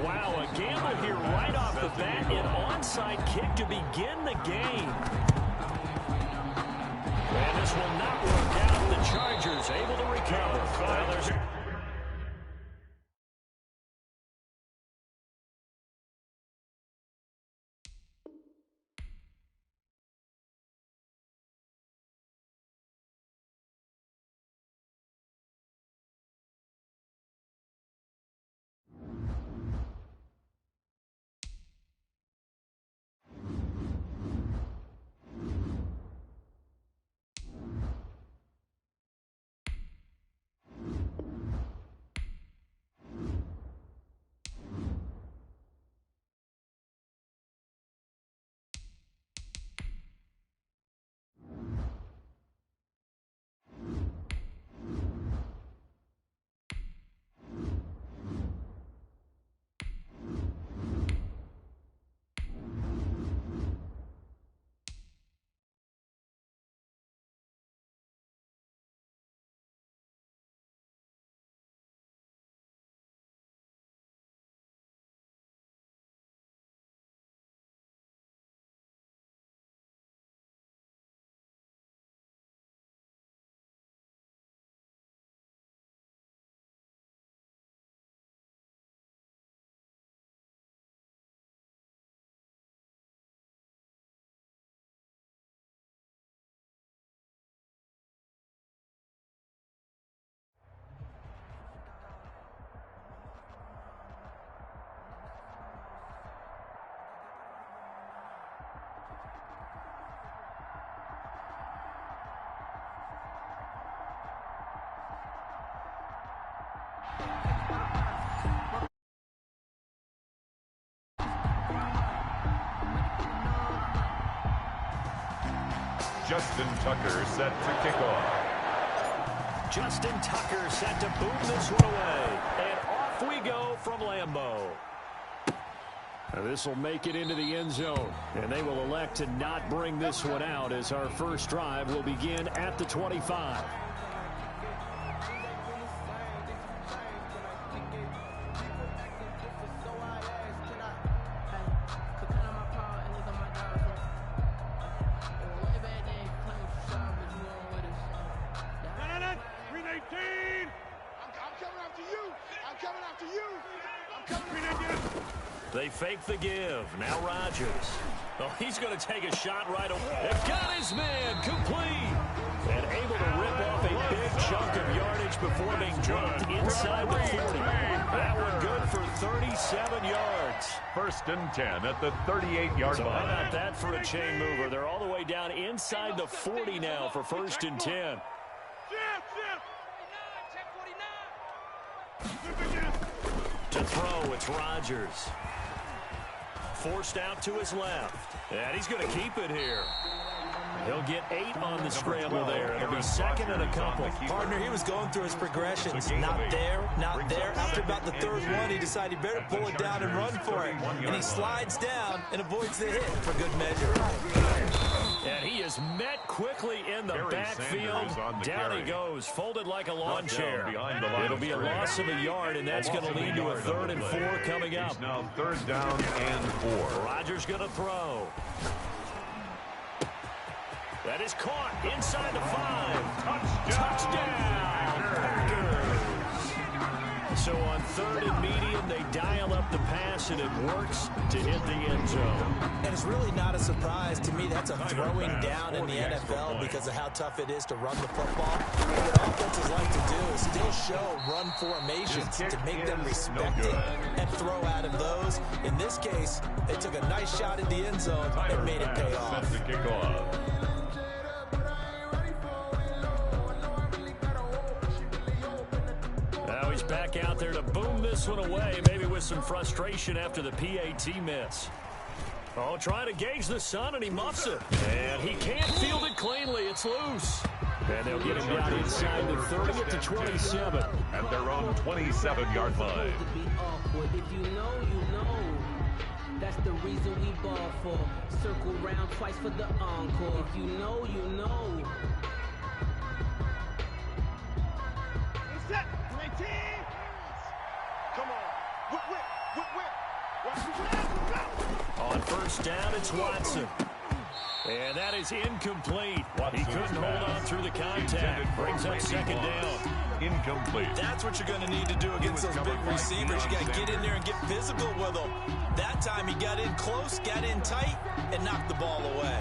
Wow, a gamble here right off the bat. An onside kick to begin the game. And this will not work out. The Chargers able to recover. Well, there's Justin Tucker set to kick off. Justin Tucker set to boom this one away. And off we go from Lambeau. This will make it into the end zone. And they will elect to not bring this one out as our first drive will begin at the 25. They fake the give. Now Rodgers. Oh, he's going to take a shot right away. They've got his man complete. And able to rip off a big chunk of yardage before being dropped inside the 40. That one good for 37 yards. 1st and 10 at the 38-yard so line. How about that for a chain mover? They're all the way down inside the 40 now for 1st and 10. To throw, it's Rodgers. Forced out to his left. And he's going to keep it here. He'll get 8 on the scramble there. It'll be 2nd and a couple. Partner, he was going through his progressions. Not there, not there. After about the 3rd one, he decided he better pull it down and run for it. And he slides down and avoids the hit for good measure. And he is met quickly in the backfield. Down he goes, folded like a lawn chair. It'll be a loss of a yard, and that's going to lead to a 3rd and 4 coming up. Now 3rd down and 4. Rodgers going to throw. That is caught inside the 5. Touchdown, Packers. So on 3rd and medium, they dial up the pass, and it works to hit the end zone. And it's really not a surprise to me. That's a throwing down in the NFL because of how tough it is to run the football. What offenses like to do is still show run formations to make them respect it and throw out of those. In this case, they took a nice shot at the end zone and made it pay off. Set to kick off. Now he's back out there to boom this one away, maybe with some frustration after the PAT miss. Oh, trying to gauge the sun, and he muffs it. And he can't field it cleanly. It's loose. And they'll get him down inside the 30 at the 27. At their own 27-yard line. If you know, you know. That's the reason we ball for. Circle round twice for the encore. If you know, you know. Come on. On first down, it's Watson. And that is incomplete. He couldn't hold on through the contact. Brings up second down. Incomplete. That's what you're going to need to do against those big receivers. You got to get in there and get physical with them. That time he got in close, got in tight, and knocked the ball away.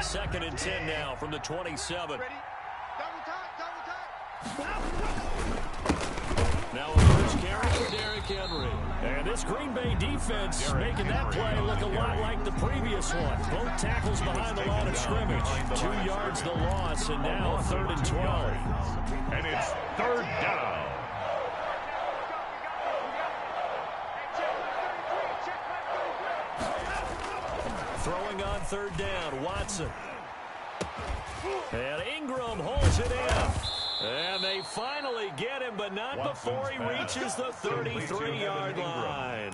Second and 10 now from the 27. Now a first carry for Derrick Henry. And this Green Bay defense making that play look a lot like the previous one. Both tackles behind the line of scrimmage. 2 yards the loss, and now 3rd and 12. And it's 3rd down. Throwing on 3rd down, Watson. And Ingram holds it in. And they finally get him, but not before he reaches the 33-yard line.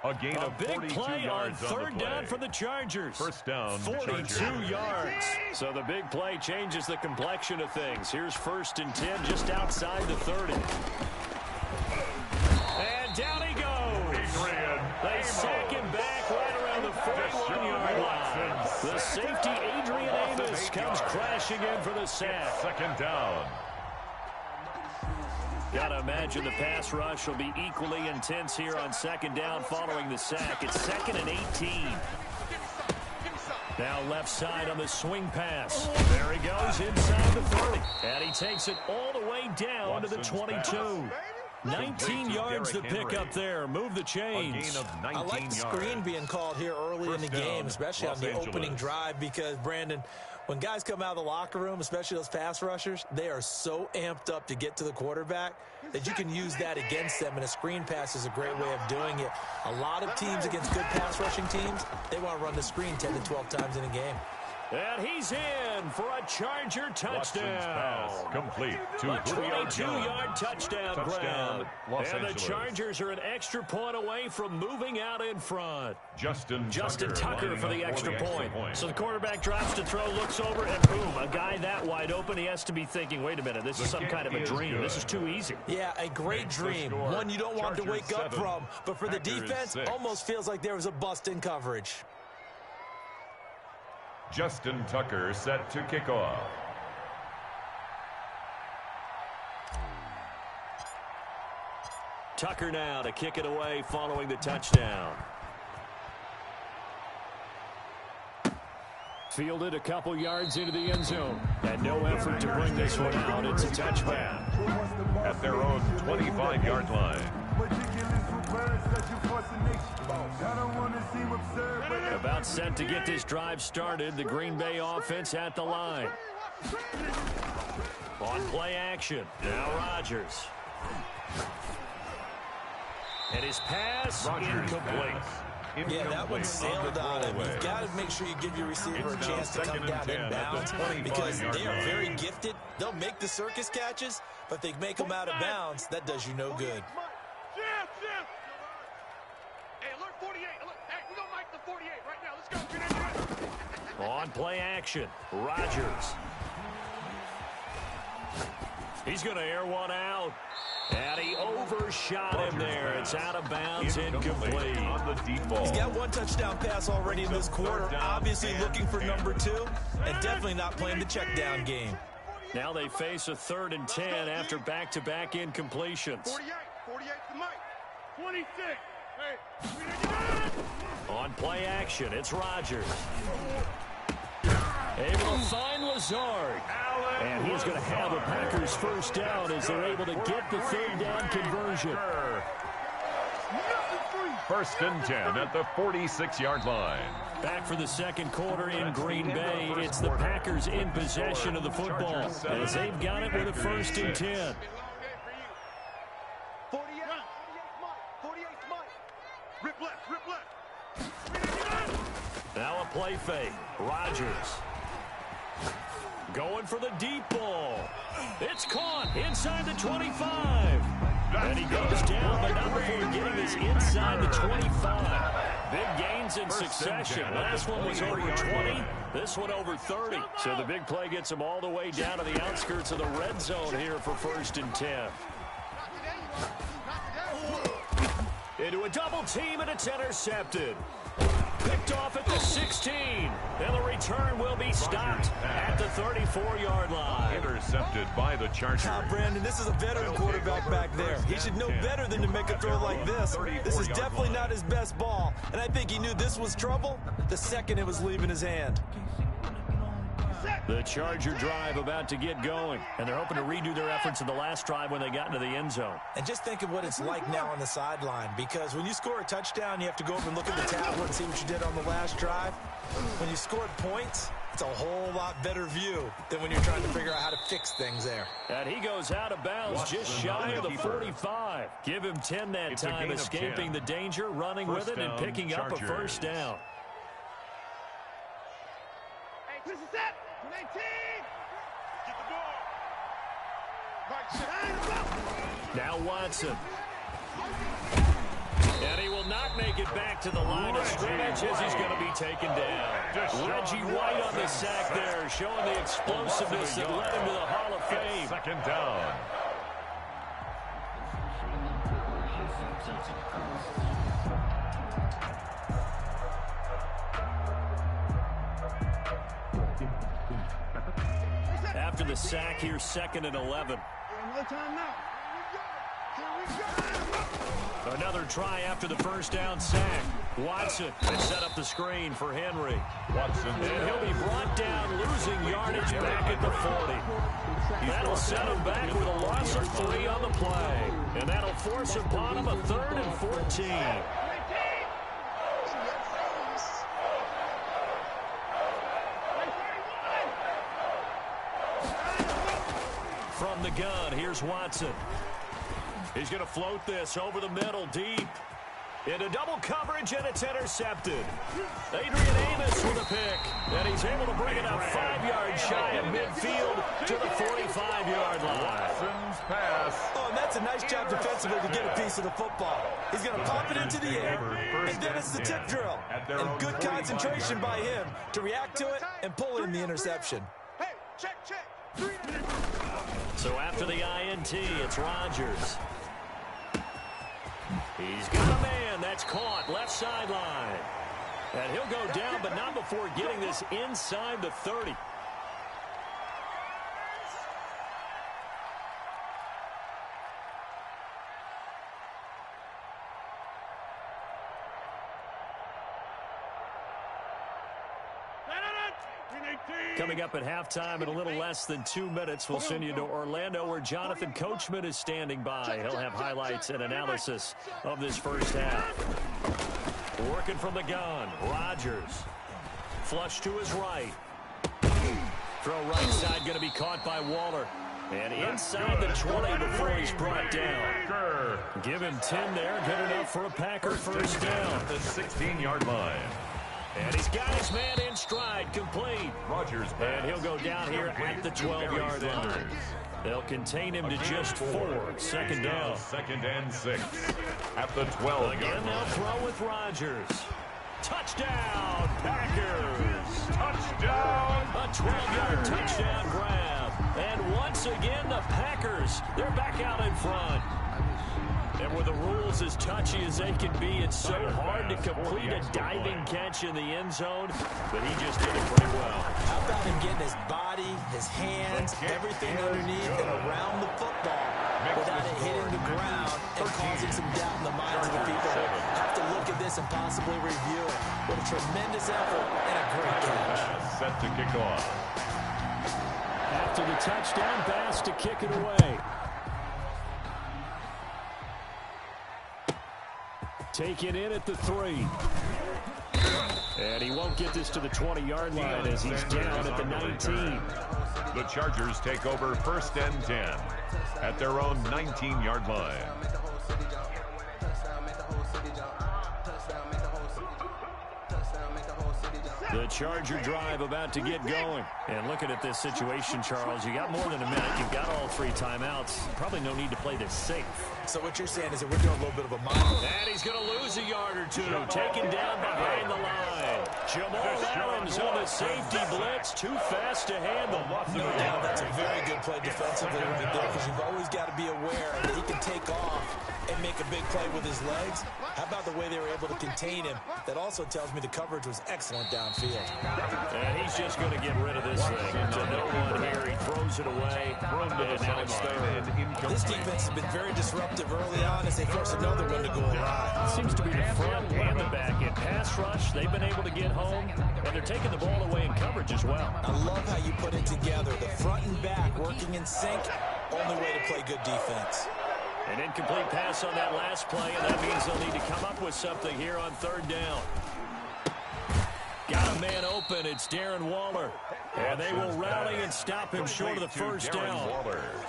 A gain of big play on 3rd down for the Chargers. First down, 42 yards. So the big play changes the complexion of things. Here's 1st and 10 just outside the 30. And down he goes. They sack him back right around the 41-yard line. The safety, Adrian Amos, comes crashing in for the sack. 2nd down. Got to imagine the pass rush will be equally intense here on 2nd down following the sack. It's 2nd and 18. Now left side on the swing pass. There he goes inside the 30. And he takes it all the way down to the 22. 19 yards to pick up there. Move the chains. I like the screen being called here early in the game, especially on the opening drive, because, Brandon, when guys come out of the locker room, especially those pass rushers, they are so amped up to get to the quarterback that you can use that against them, and a screen pass is a great way of doing it. A lot of teams against good pass rushing teams, they want to run the screen 10 to 12 times in a game. And he's in for a Charger touchdown. Pass complete to a 22-yard touchdown grab. And the Chargers are an extra point away from moving out in front. Justin Tucker for the extra point. So the quarterback drops to throw, looks over, and boom, a guy that wide open. He has to be thinking, wait a minute, this is some kind of a dream. This is too easy. Yeah, a great dream. One you don't want to wake up from. But for the defense, almost feels like there was a bust in coverage. Justin Tucker set to kick off. Tucker now to kick it away following the touchdown. Fielded a couple yards into the end zone. And no effort to bring this one out. It's a touchdown. At their own 25-yard line. About set to get this drive started. The Green Bay offense at the line. On play action. Now Rodgers. And his pass incomplete. Yeah, that one sailed on him. You've got to make sure you give your receiver a chance to come down in bounds, because they are very gifted. They'll make the circus catches, but if they make them out of bounds, that does you no good. On play action, Rodgers. He's going to air one out. And he overshot him there. It's out of bounds, incomplete. He's got one touchdown pass already in this quarter. Obviously looking for number 2, and definitely not playing the check down game. Now they face a 3rd and 10 after back-to-back incompletions. 48 to Mike. 26. On play action, it's Rodgers. Able to find Lazard. And he's going to have the Packers first down as they're able to get the 3rd down conversion. 1st and 10 at the 46-yard line. Back for the second quarter in Green Bay. It's the Packers in possession of the football as they've got it with a 1st and 10. 48 Mike. Rip left. Now a play fake. Rodgers. Going for the deep ball. It's caught inside the 25. And he goes down, but not before getting this inside the 25. Big gains in succession. Last one was over 20. This one over 30. So the big play gets them all the way down to the outskirts of the red zone here for 1st and 10. Into a double team, and it's intercepted. Picked off at the 16. And the return will be stopped at the 34-yard line. Intercepted by the Chargers. Brandon, this is a veteran quarterback back there. He should know better than to make a throw like this. This is definitely not his best ball. And I think he knew this was trouble the second it was leaving his hand. The Charger drive about to get going, and they're hoping to redo their efforts in the last drive when they got into the end zone. And just think of what it's like now on the sideline, because when you score a touchdown, you have to go over and look at the tablet and see what you did on the last drive. When you scored points, it's a whole lot better view than when you're trying to figure out how to fix things there. And he goes out of bounds just shy of the 45. Give him 10 that time, escaping the danger, running with it, and picking up a first down. Hey, this is it. 19. Get the ball. Now Watson. And he will not make it back to the line of scrimmage as he's going to be taken down. Reggie White on the sack there, showing the explosiveness that led him to the Hall of Fame. 2nd down. After the sack here, 2nd and 11. Another timeout. Here we go. Another try after the first down sack. Watson has set up the screen for Henry. Watson. And he'll be brought down, losing yardage back at the 40. That'll set him back with a loss of 3 on the play. And that'll force upon him a 3rd and 14. From the gun, here's Watson. He's going to float this over the middle, deep. Into double coverage, and it's intercepted. Adrian Amos with a pick. And he's able to bring it up 5 yards shy of midfield to the 45-yard line. Watson's pass. Oh, and that's a nice job defensively to get a piece of the football. He's going to pop it into the air, and then it's the tip drill. And good concentration by him to react to it and pull in the interception. Hey, check. 3. So after the INT, it's Rodgers. He's got a man that's caught left sideline. And he'll go down, but not before getting this inside the 30. Coming up at halftime in a little less than 2 minutes, we'll send you to Orlando where Jonathan Coachman is standing by. He'll have highlights and analysis of this first half. Working from the gun, Rodgers. Flush to his right. Throw right side going to be caught by Waller. And inside the 20 before he's brought down. Give him 10 there, good enough for a Packer first down. The 16-yard line. And he's got his man in stride, complete. Rodgers. And he'll go down here at the 12-yard line. They'll contain him to just 4. 2nd down. 2nd and 6. At the 12. Again, they'll throw with Rodgers. Touchdown, Packers. Touchdown. A 12-yard touchdown grab. And once again, the Packers, they're back out in front. And with the rules as touchy as they can be, it's so hard to complete a diving catch in the end zone, but he just did it pretty well. How about him getting his body, his hands, everything underneath and around the football without it hitting the ground and causing some doubt in the minds of the people who have to look at this and possibly review it. What a tremendous effort and a great catch. Set to kick off. After the touchdown pass to kick it away. Taken in at the 3. And he won't get this to the 20-yard line as he's down at the 19. The Chargers take over 1st and 10 at their own 19-yard line. The Charger drive about to get going. And looking at this situation, Charles, you got more than a minute. You've got all 3 timeouts. Probably no need to play this safe. So what you're saying is that we're doing a little bit of a mind. And he's going to lose a yard or 2. Taken down behind the line. Jamal Adams on the safety blitz. Too fast to handle. No doubt that's a very good play defensively right there, because you've always got to be aware that he can take off and make a big play with his legs. How about the way they were able to contain him? That also tells me the coverage was excellent downfield. And he's just going to get rid of this thing. To no one here. He throws it away. And now it's third. This defense has been very disruptive early on as they force another one to go awry. It seems to be the front and the back end. Pass rush, they've been able to get home, and they're taking the ball away in coverage as well. I love how you put it together. The front and back working in sync. Only way to play good defense. An incomplete pass on that last play, and that means they'll need to come up with something here on 3rd down. Got a man open. It's Darren Waller. And they will rally and stop him short of the first down.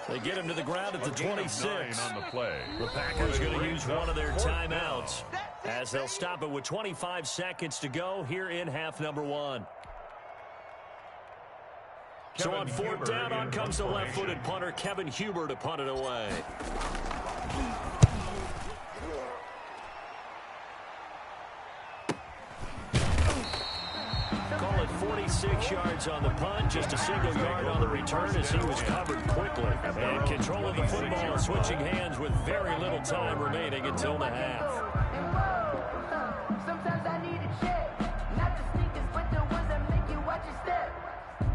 They get him to the ground at the 26. The Packers going to use one of their timeouts as they'll stop it with 25 seconds to go here in half number 1. So on 4th down, on comes the left-footed punter, Kevin Huber, to punt it away. Call it 46 yards on the punt, just a single yard on the return as he was covered quickly. And control of the football, switching hands with very little time remaining until the half. Sometimes I need a check, not the sneakers, but the ones that make you watch your step.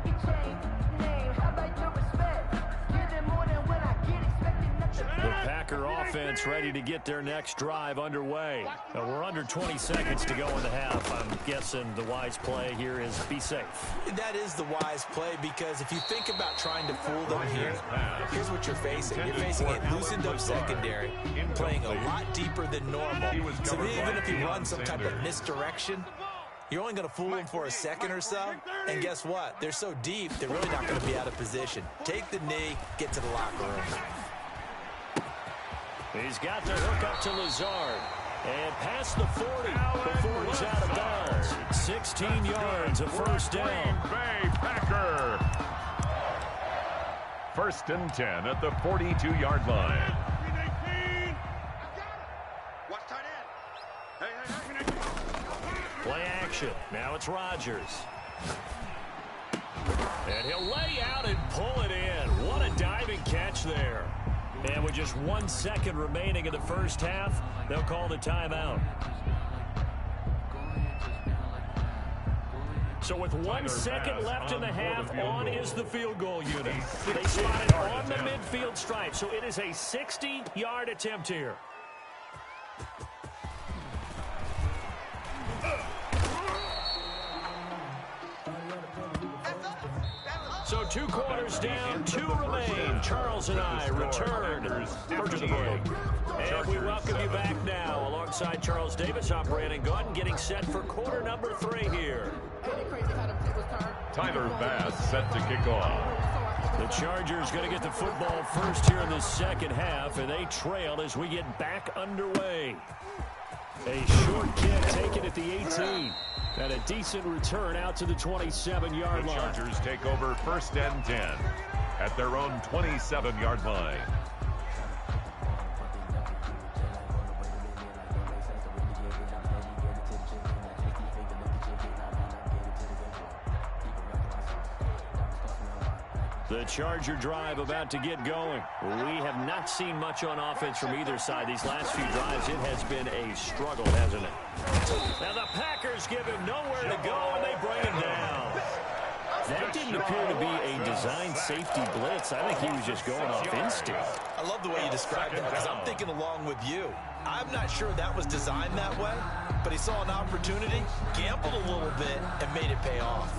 You change name, how about your respect? Give them more than when I get expected nothing. The Packer offense ready to get their next drive underway. We're under 20 seconds to go in the half. I'm guessing the wise play here is be safe. That is the wise play, because if you think about trying to fool them here, here's what you're facing. You're facing a loosened up secondary, playing a lot deeper than normal. So even if you run some type of misdirection, you're only going to fool them for a second or so. And guess what? They're so deep, they're really not going to be out of position. Take the knee, get to the locker room. He's got the hook up to Lazard. And past the 40 before he's out of bounds. 16 yards, a first down. Bay Packer. 1st and 10 at the 42-yard line. Play action. Now it's Rodgers. And he'll lay out and pull it in. What a diving catch there. And with just 1 second remaining in the first half, they'll call the timeout. So with 1 second left in the half, on is the field goal unit. They spot it on the midfield stripe, so it is a 60-yard attempt here. So 2 quarters down, 2 remain. Charles and I return after the break. And we welcome you back now alongside Charles Davis, I'm Brandon Gordon, getting set for quarter number 3 here. Tyler Bass set to kick off. The Chargers going to get the football first here in the second half, and they trail as we get back underway. A short kick taken at the 18. And a decent return out to the 27-yard line. The Chargers take over 1st and 10 at their own 27-yard line. The Charger drive about to get going. We have not seen much on offense from either side. These last few drives, it has been a struggle, hasn't it? Now the Packers give him nowhere to go, and they bring him down. That didn't appear to be a design safety blitz. I think he was just going off instinct. I love the way you described it, because I'm thinking along with you. I'm not sure that was designed that way, but he saw an opportunity, gambled a little bit, and made it pay off.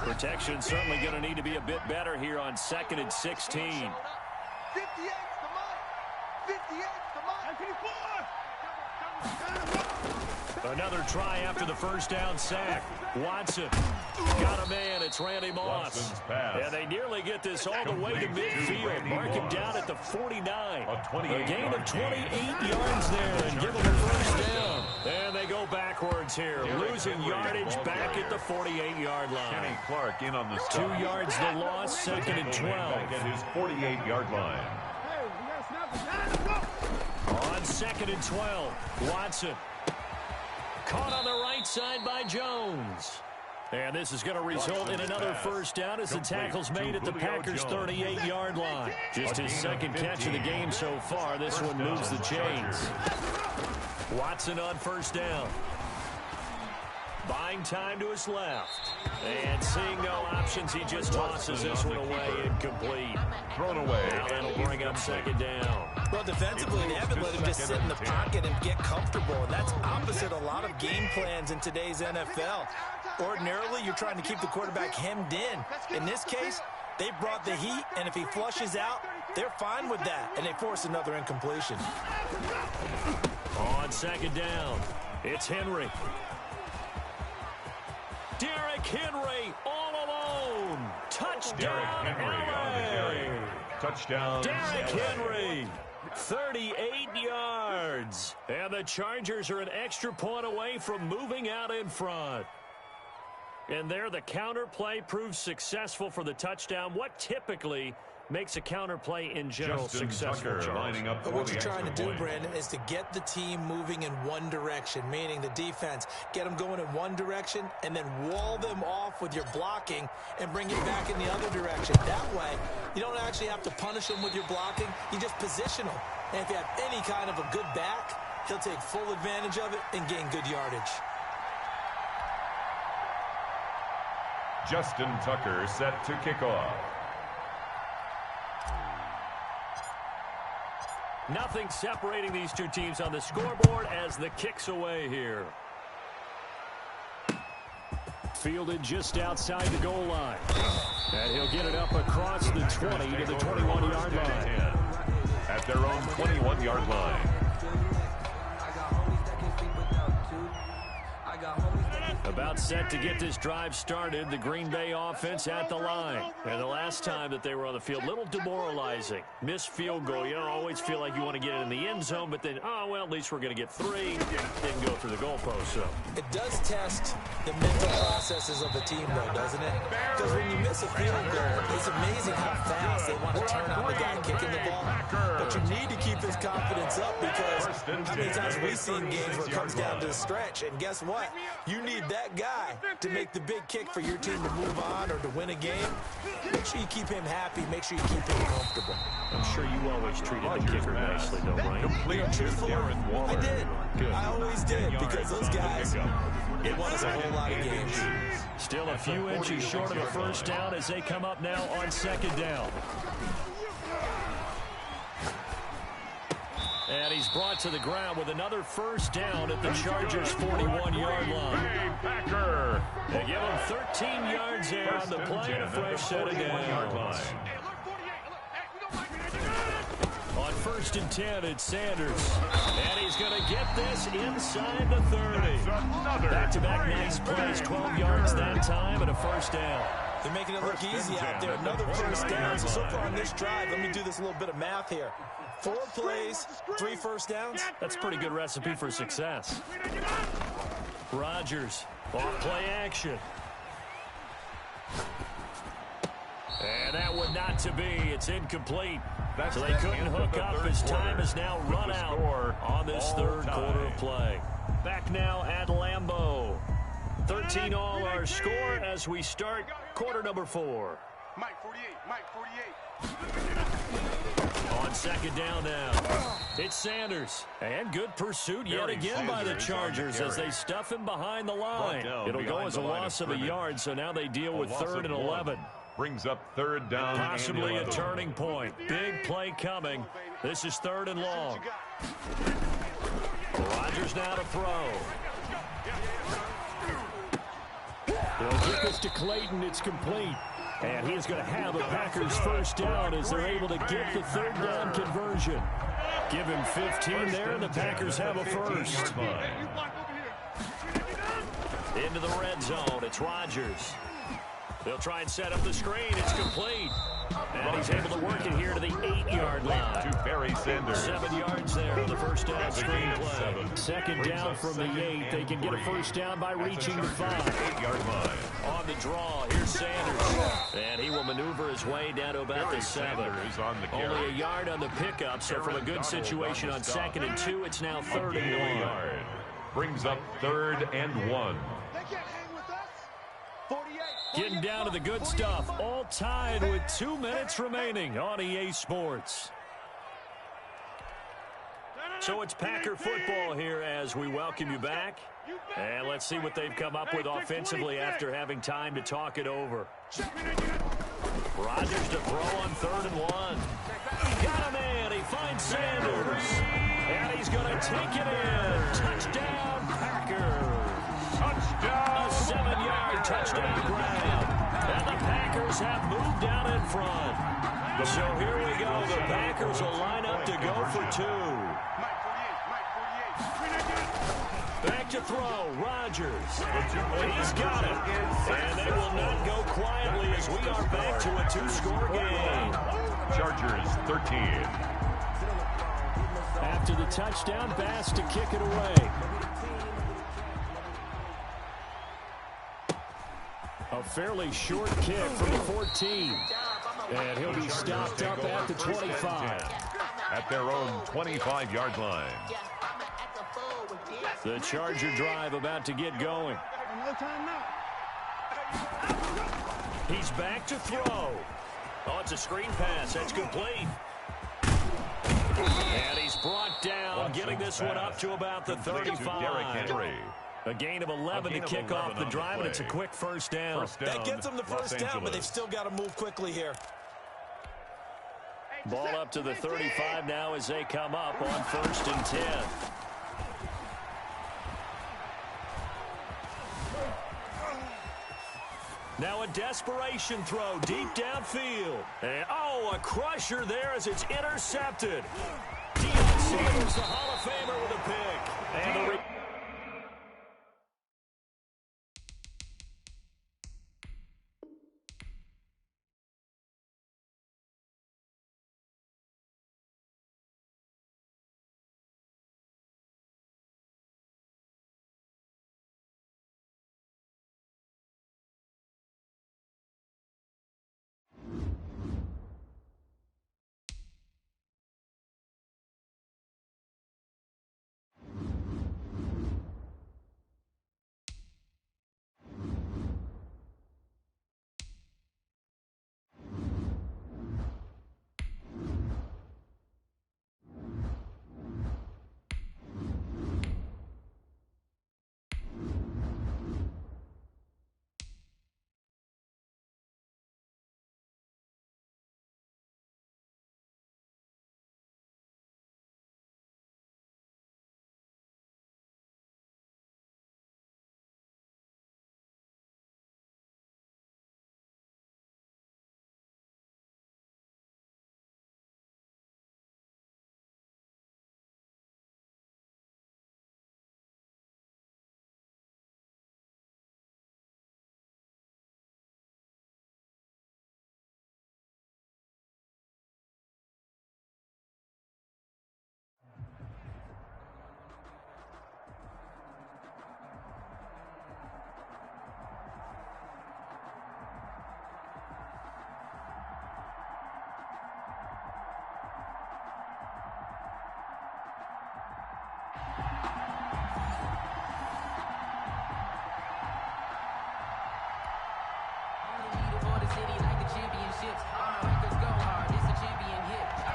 Protection certainly going to need to be a bit better here on 2nd and 16. 58's the mark. 58's the mark. Another try after the first down sack. Watson got a man. It's Randy Moss. And they nearly get this all the way to midfield. Mark him down at the 49. A gain of 28 yards there and give them a first down. And they go backwards here, losing yardage back at the 48-yard line. Kenny Clark in on the stop. 2 yards the loss, second and 12. Back at his 48-yard line. On second and 12, Watson. Caught on the right side by Jones. And this is going to result in another first down as the tackle's made at the Packers' 38-yard line. Just his second catch of the game so far. This one moves the chains. Watson on first down. Buying time to his left. And seeing no options, he just tosses this one away, incomplete. Thrown away. Now that'll bring up second down. Well, defensively, they haven't let him just sit in the pocket and get comfortable. And that's opposite a lot of game plans in today's NFL. Ordinarily, you're trying to keep the quarterback hemmed in. In this case, they brought the heat, and if he flushes out, they're fine with that. And they force another incompletion. On second down, it's Henry. Derrick Henry all alone. Touchdown, Derrick Henry on the carry. Touchdown. Derrick Henry, 38 yards. And the Chargers are an extra point away from moving out in front. And there, the counter play proves successful for the touchdown. What typically makes a counter play in general successful, lining up. But what you're trying to do, Brandon, is to get the team moving in one direction, meaning the defense, get them going in one direction and then wall them off with your blocking and bring it back in the other direction. That way, you don't actually have to punish them with your blocking. You just position them. And if you have any kind of a good back, he'll take full advantage of it and gain good yardage. Justin Tucker set to kick off. Nothing separating these two teams on the scoreboard as the kick's away here. Fielded just outside the goal line. And he'll get it up across the 20 to the 21-yard line. At their own 21-yard line. About set to get this drive started, the Green Bay offense at the line. And the last time that they were on the field, little demoralizing. Missed field goal. You don't always feel like you want to get it in the end zone, but then, oh, well, at least we're going to get 3. Didn't go through the goalpost, so. It does test the mental processes of the team, though, doesn't it? Because when you miss a field goal, it's amazing how fast they want to turn on the guy kicking the ball. But you need to keep his confidence up because how many times we've seen games where it comes down to the stretch, and guess what? You need that guy to make the big kick for your team to move on or to win a game. Make sure you keep him happy. Make sure you keep him comfortable. I'm sure you always treated the kicker nicely, though, right? Truthfully, I did. Good. I always did because those guys, they won us a whole lot of games. Still a few inches short of a first down as they come up now on second down. And he's brought to the ground with another first down at the Chargers' 41-yard line. Packer. They give him 13 yards there on the play and a fresh set of downs. On first and 10, it's Sanders. And he's going to get this inside the 30. Back-to-back nice plays, 12 yards that time and a first down. They're making it look easy out there. Another first down. So far on this drive, let me do this little bit of math here. 4 plays, 3 first downs. That's a pretty good recipe for success. Rodgers, off play action. And that one not to be. It's incomplete. So they couldn't hook up as time is now run out on this third quarter of play. Back now at Lambeau. 13 all our score as we start quarter number 4. Mike 48, Mike 48. On second down now, it's Sanders. And good pursuit yet again by the Chargers as they stuff him behind the line. It'll go as a loss of a yard, so now they deal with 3rd and 11. Brings up 3rd down. Possibly a turning point. Big play coming. This is 3rd and long. Rodgers now to throw. They'll get this to Clayton. It's complete. And he is going to have the Packers first down as they're able to get the 3rd down conversion. Give him 15 there, and the Packers have a first. Into the red zone. It's Rodgers. They'll try and set up the screen. It's complete. And he's able to work it here to the 8-yard line. To Barry Sanders. 7 yards there on the first down screen play. Second down from the 8. They can get a first down by reaching the 5. 8-yard line. On the draw, here's Sanders. And he will maneuver his way down to about the 7. Only a yard on the pickup, so from a good situation on 2nd and 2, it's now 3rd and 1. Brings up 3rd and 1. Getting down to the good stuff. All tied with 2 minutes remaining on EA Sports. So it's Packer football here as we welcome you back. And let's see what they've come up with offensively after having time to talk it over. Rodgers to throw on 3rd and 1. Got a man. He finds Sanders. And he's going to take it in. Touchdown, Packers. Touchdown. A 7-yard touchdown grab. And the Packers have moved down in front. So here we go. The Packers will line up to go for 2. Back to throw. Rodgers. He's got it. And they will not go quietly as we are back to a 2-score game. Chargers 13. After the touchdown, Bass to kick it away. A fairly short kick from the 14. And he'll be stopped up at the 25. At their own 25-yard line. The Charger drive about to get going. He's back to throw. Oh, it's a screen pass. That's complete. And he's brought down, getting this one up to about the 35. A gain of 11 to kick off the drive, and it's a quick first down. That gets them the first down, but they've still got to move quickly here. Ball up to the 35 now as they come up on 1st and 10. Now a desperation throw deep downfield. And, oh, a crusher there as it's intercepted. Deion Sanders, the Hall of Famer, with a pick. And the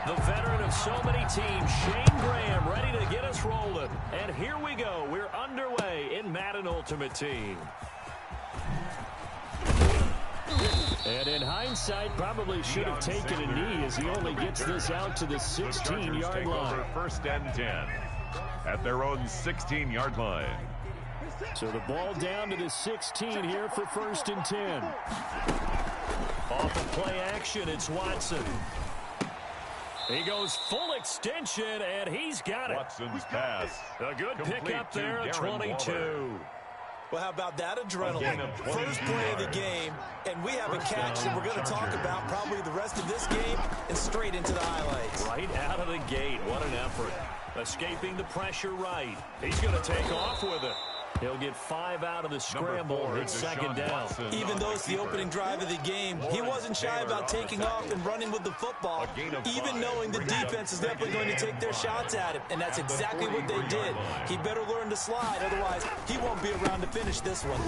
The veteran of so many teams, Shane Graham, ready to get us rolling. And here we go. We're underway in Madden Ultimate Team. And in hindsight, probably should have taken a knee as he only gets this out to the 16-yard line. 1st and 10 at their own 16-yard line. So the ball down to the 16 here for 1st and 10. Off of play action, it's Watson. He goes full extension, and he's got it. Watson's pass. A good pickup there at 22. Well, how about that adrenaline? First play of the game, and we have a catch that we're going to talk about probably the rest of this game and straight into the highlights. Right out of the gate. What an effort. Escaping the pressure right. He's going to take off with it. He'll get 5 out of the scramble and hit second down. Even though it's the opening drive of the game, he wasn't shy about taking off and running with the football, even knowing the defense is definitely going to take their shots at him. And that's exactly what they did. He better learn to slide, otherwise he won't be around to finish this one.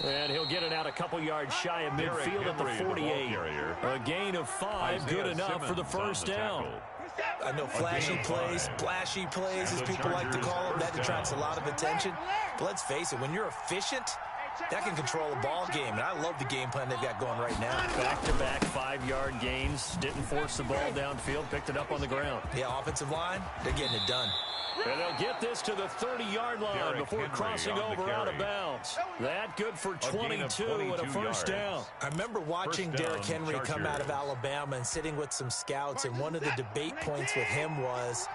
And he'll get it out a couple yards shy of midfield at the 48. A gain of 5, good enough for the first down. I know flashy plays, as people like to call them, that attracts a lot of attention. But let's face it, when you're efficient, that can control a ball game. And I love the game plan they've got going right now. Back-to-back 5-yard gains. Didn't force the ball downfield. Picked it up on the ground. Yeah, offensive line, they're getting it done. And they'll get this to the 30-yard line before crossing over out of bounds. That good for 22 and a first down. I remember watching Derrick Henry come out of Alabama and sitting with some scouts, and one of the debate points with him was,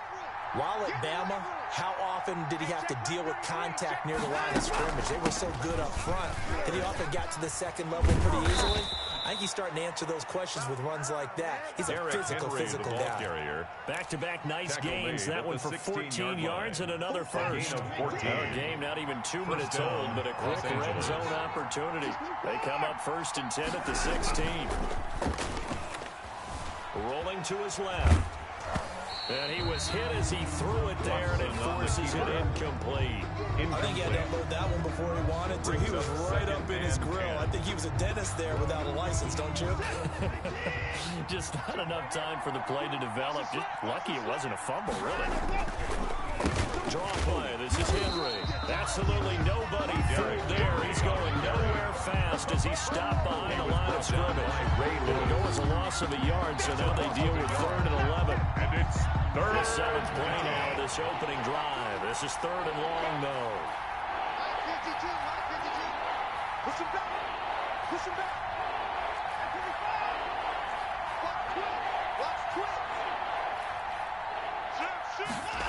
while at Bama, how often did he have to deal with contact near the line of scrimmage? They were so good up front that he often got to the second level pretty easily. I think he's starting to answer those questions with runs like that. He's a physical guy. Back-to-back nice gains. That one for 14 yards and another first. Our game not even 2 minutes old, but a quick red zone opportunity. They come up 1st and 10 at the 16. Rolling to his left. And he was hit as he threw it there, and it forces it incomplete. I think he had to unload that one before he wanted to. He was right up in his grill. I think he was a dentist there without a license, don't you? Just not enough time for the play to develop. Just lucky it wasn't a fumble, really. Draw play. This is Henry. Absolutely nobody through there. He's going nowhere fast as he stopped behind the line of scrimmage. It'll go as a loss of a yard, so now they deal with 3rd and 11. And it's 3rd The 7th play now of this opening drive. This is 3rd and long, though. Push him back. Push him back.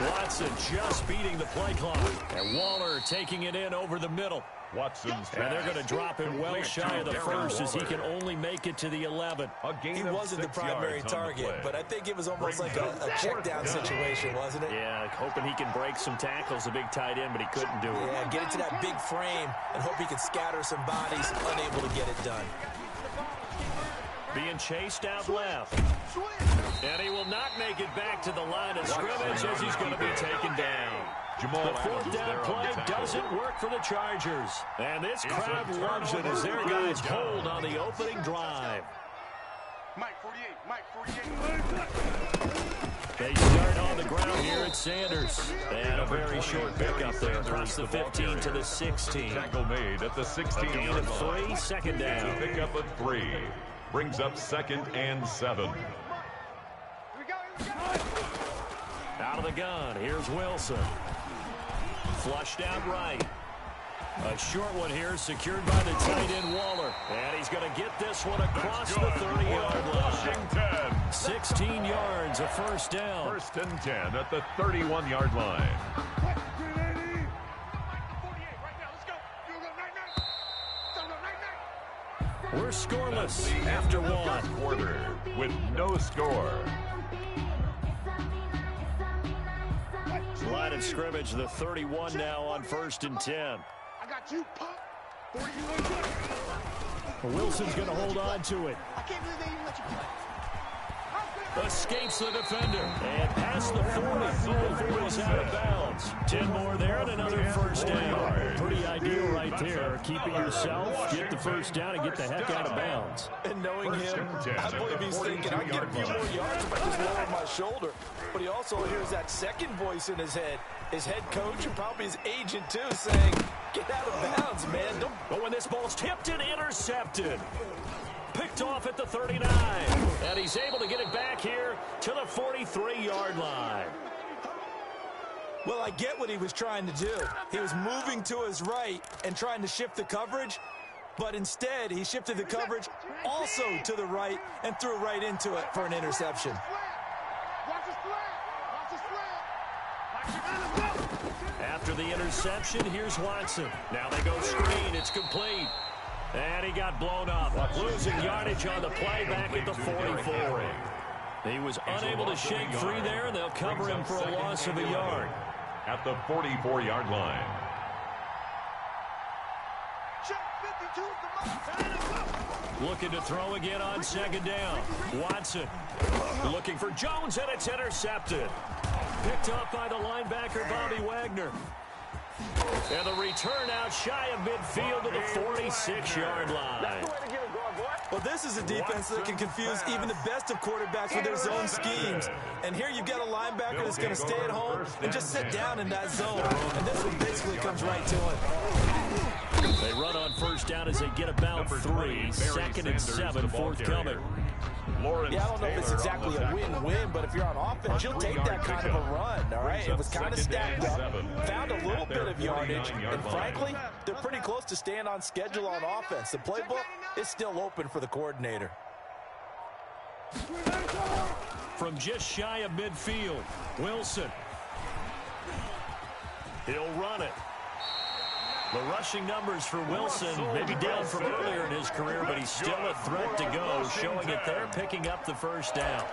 Watson just beating the play clock. And Waller taking it in over the middle. Watson's And they're going to drop him well shy of the first as he can only make it to the 11. He wasn't the primary target, but I think it was almost like a check down situation, wasn't it? Yeah, hoping he can break some tackles, a big tight end, but he couldn't do it. Yeah, get into that big frame and hope he can scatter some bodies, unable to get it done. Being chased out left. And he will not make it back to the line of scrimmage as he's going to be taken down. The 4th down play doesn't work for the Chargers. And this crowd loves it as their guys hold on the opening drive. Mike 48. They start on the ground here at Sanders. And a very short pickup there across the 15 to the 16. Tackle made at the 16. Gain of 3, 2nd down. Pickup of 3. Brings up 2nd and 7. Out of the gun, here's Wilson. Flushed out right. A short one here, secured by the tight end Waller. And he's going to get this one across the 30-yard line. 16 yards, a first down. 1st and 10 at the 31-yard line. We're scoreless after one. Quarter with no score. Line of scrimmage, the 31 now on 1st and 10. I got you, punk. Wilson's going to hold on to it. I can't believe they even let you play. Escapes the defender. And past the 40 before he's out of bounds. 10 more there and another first down. Pretty ideal right there. Keeping yourself, get the first down, and get the heck out of bounds. And knowing him, I believe he's thinking, I can get a few more yards if I just lower my shoulder. But he also hears that second voice in his head. His head coach and probably his agent, too, saying, get out of bounds, man. But when this ball's tipped and intercepted. Picked off at the 39. And he's able to get it back here to the 43-yard line. Well, I get what he was trying to do. He was moving to his right and trying to shift the coverage. But instead, he shifted the coverage also to the right and threw right into it for an interception. Watch his flag. Watch his flag. After the interception, here's Watson. Now they go screen. It's complete. And he got blown up. Losing yardage on the play back at the 44. He was unable to shake free there, and they'll cover him for a loss of a yard. At the 44-yard line. Looking to throw again on second down. Watson looking for Jones, and it's intercepted. Picked up by the linebacker, Bobby Wagner. And the return out shy of midfield to the 46-yard line. Well, this is a defense that can confuse even the best of quarterbacks with their zone schemes. And here you've got a linebacker that's going to stay at home and just sit down in that zone. And this one basically comes right to him. They run on first down as they get about 3. Second and 7 forthcoming. Yeah, I don't know if it's exactly a win-win, but if you're on offense, you'll take that kind of a run, all right? It was kind of stacked up, found a little bit of yardage, and frankly, they're pretty close to staying on schedule on offense. The playbook is still open for the coordinator. From just shy of midfield, Wilson. He'll run it. The rushing numbers for Wilson may be down from earlier in his career, but he's still a threat to go, showing it there, picking up the first down.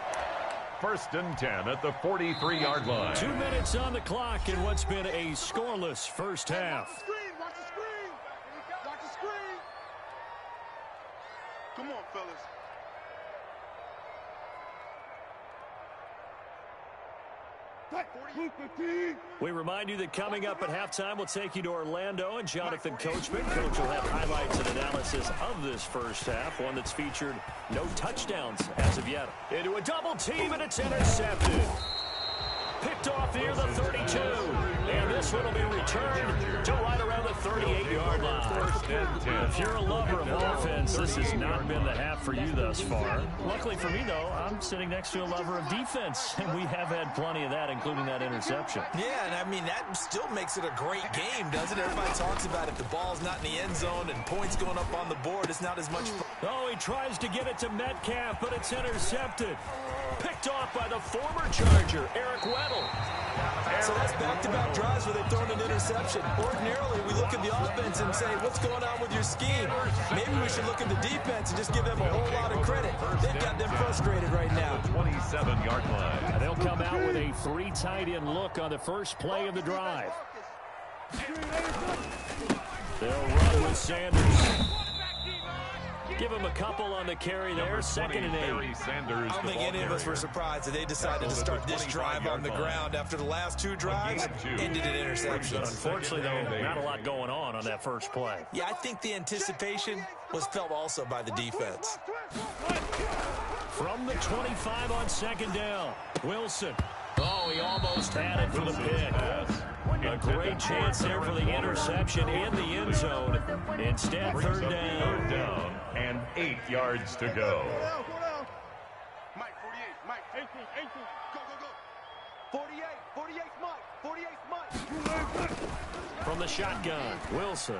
First and 10 at the 43-yard line. 2 minutes on the clock in what's been a scoreless first half. Watch the screen. Watch the screen. Come on, fellas. We remind you that coming up at halftime, we'll take you to Orlando and Jonathan Coachman. Coach will have highlights and analysis of this first half, one that's featured no touchdowns as of yet. Into a double team, and it's intercepted. Picked off near the 32. And this one will be returned to right around the 38-yard line. If you're a lover of offense, this has not been the half for you thus far. Luckily for me, though, I'm sitting next to a lover of defense, and we have had plenty of that, including that interception. Yeah, and I mean, that still makes it a great game, doesn't it? Everybody talks about if the ball's not in the end zone and points going up on the board, it's not as much fun. Oh, he tries to get it to Metcalf, but it's intercepted. Picked off by the former Charger, Eric Weddle. So that's back-to-back drives where they've thrown an interception. Ordinarily, we look at the offense and say, what's going on with your scheme? Maybe we should look at the defense and just give them a whole lot of credit. They've got them frustrated right now. 27-yard line. And they'll come out with a 3 tight end look on the first play of the drive. They'll run with Sanders. Give him a couple on the carry there. Second and 8. I don't think any of us were surprised that they decided to start this drive on the ground after the last 2 drives ended in interceptions. Unfortunately, though, not a lot going on that first play. Yeah, I think the anticipation was felt also by the defense. From the 25 on second down, Wilson. Oh, he almost had it for the pick. A great chance there for the interception in the end zone. Instead, third down. And 8 yards to go. Mike, 48. Mike, 18. Go. 48, Mike. From the shotgun, Wilson.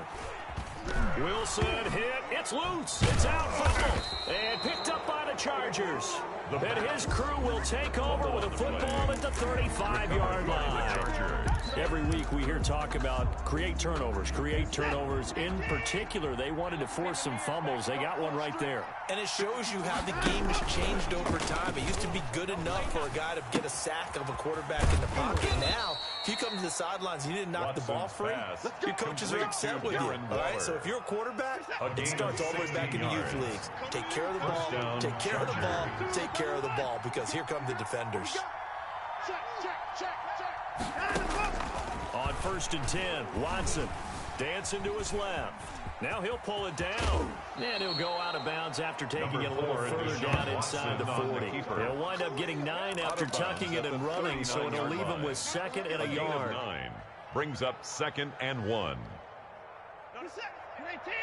Wilson hit. It's loose. It's out. Fumble. And picked up by the Chargers. And his crew will take over with a football at the 35-yard line. Every week we hear talk about create turnovers. In particular, they wanted to force some fumbles. They got one right there. And it shows you how the game has changed over time. It used to be good enough for a guy to get a sack of a quarterback in the pocket. Now, if you come to the sidelines and you didn't knock the ball free, your coaches are upset with you. All right? So if you're a quarterback, it starts all the way back in the youth leagues. Take care of the ball, take care of the ball, take care of the ball, because here come the defenders. On first and 10, Watson dancing to his left. Now he'll pull it down. And he'll go out of bounds after taking it a little further down inside the 40. He'll wind up getting 9 after tucking it and running, so it'll leave him with second and a yard. 9 brings up second and 1. Notice that. 19.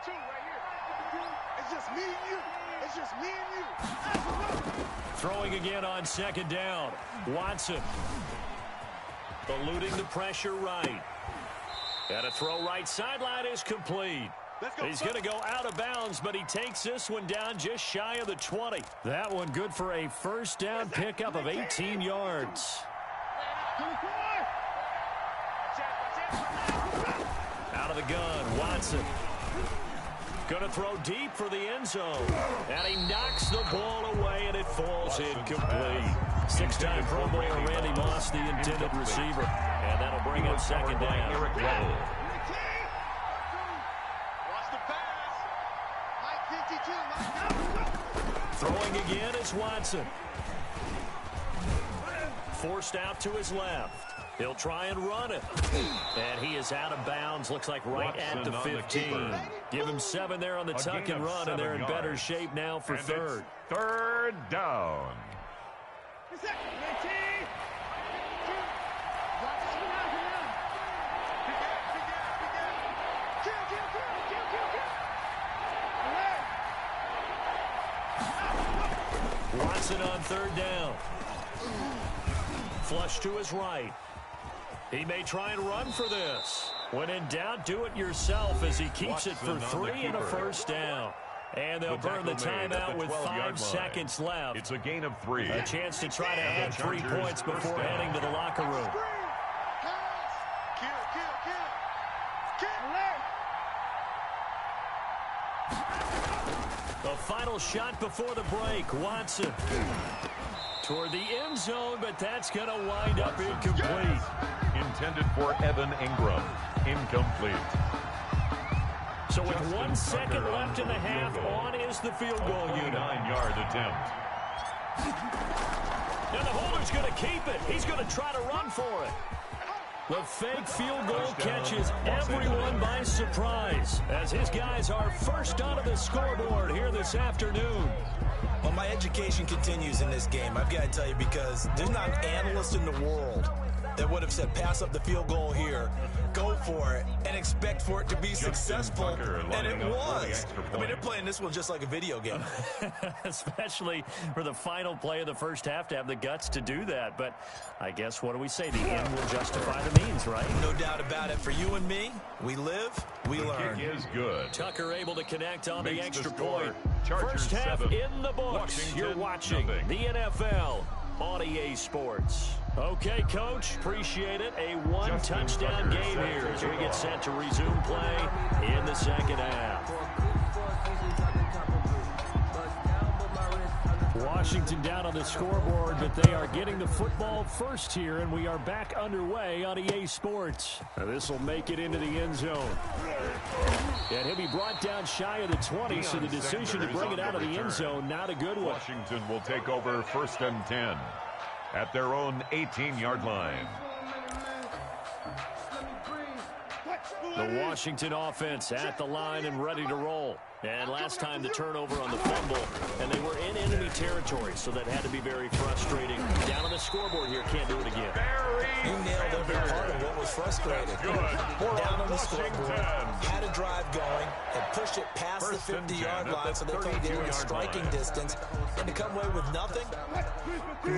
52 right here. It's just me and you. It's just me and you. Throwing again on second down. Watson. Eluding the pressure right. And a throw right sideline is complete. He's going to go out of bounds, but he takes this one down just shy of the 20. That one good for a first down pickup of 18 yards. Out of the gun, Watson. Going to throw deep for the end zone. And he knocks the ball away, and it falls incomplete. Six-time Pro Bowler Randy Moss, the intended receiver. And that'll bring up second down. Eric Weddle. Throwing again is Watson. Forced out to his left. He'll try and run it. And he is out of bounds. Looks like right at the 15. Give him 7 there on the tuck and run, and they're in better shape now for third. Third down. Watson on third down. Flush to his right. He may try and run for this. When in doubt, do it yourself as he keeps it for 3 and a first down. And they'll burn the timeout with 5 seconds left. It's a gain of 3. A chance to try to add 3 points before heading to the locker room. The final shot before the break. Watson toward the end zone, but that's going to wind up incomplete. Intended for Evan Ingram. Incomplete. So with 1 second left in the half, on is the field goal unit. 9-yard attempt. Now the holder's going to keep it. He's going to try to run for it. The fake field goal catches everyone by surprise as his guys are first onto the scoreboard here this afternoon. Well, my education continues in this game, I've got to tell you, because there's not an analyst in the world that would have said pass up the field goal here, go for it, and expect for it to be successful, and it was. I mean, they're playing this one just like a video game. Especially for the final play of the first half to have the guts to do that. But I guess, what do we say? The end will justify the means, right? No doubt about it. For you and me, we live, we learn. Kick is good. Tucker able to connect on the extra point. Chargers First half 7. in the books. Washington, You're watching the NFL on EA Sports. Okay, Coach, appreciate it. A one-touchdown game here as we get set to resume play in the second half. Washington down on the scoreboard, but they are getting the football first here, and we are back underway on EA Sports. This will make it into the end zone. And he'll be brought down shy of the 20, so the decision to bring it out of the end zone, not a good one. Washington will take over 1st and 10 at their own 18-yard line. The Washington offense at the line and ready to roll. And last time the turnover on the fumble, and they were in enemy territory, so that had to be very frustrating. Down on the scoreboard here, can't do it again. You nailed every part of what was frustrating. Down on the scoreboard, had a drive going, had pushed it past the 50-yard line, so they thought they were in striking distance, and to come away with nothing,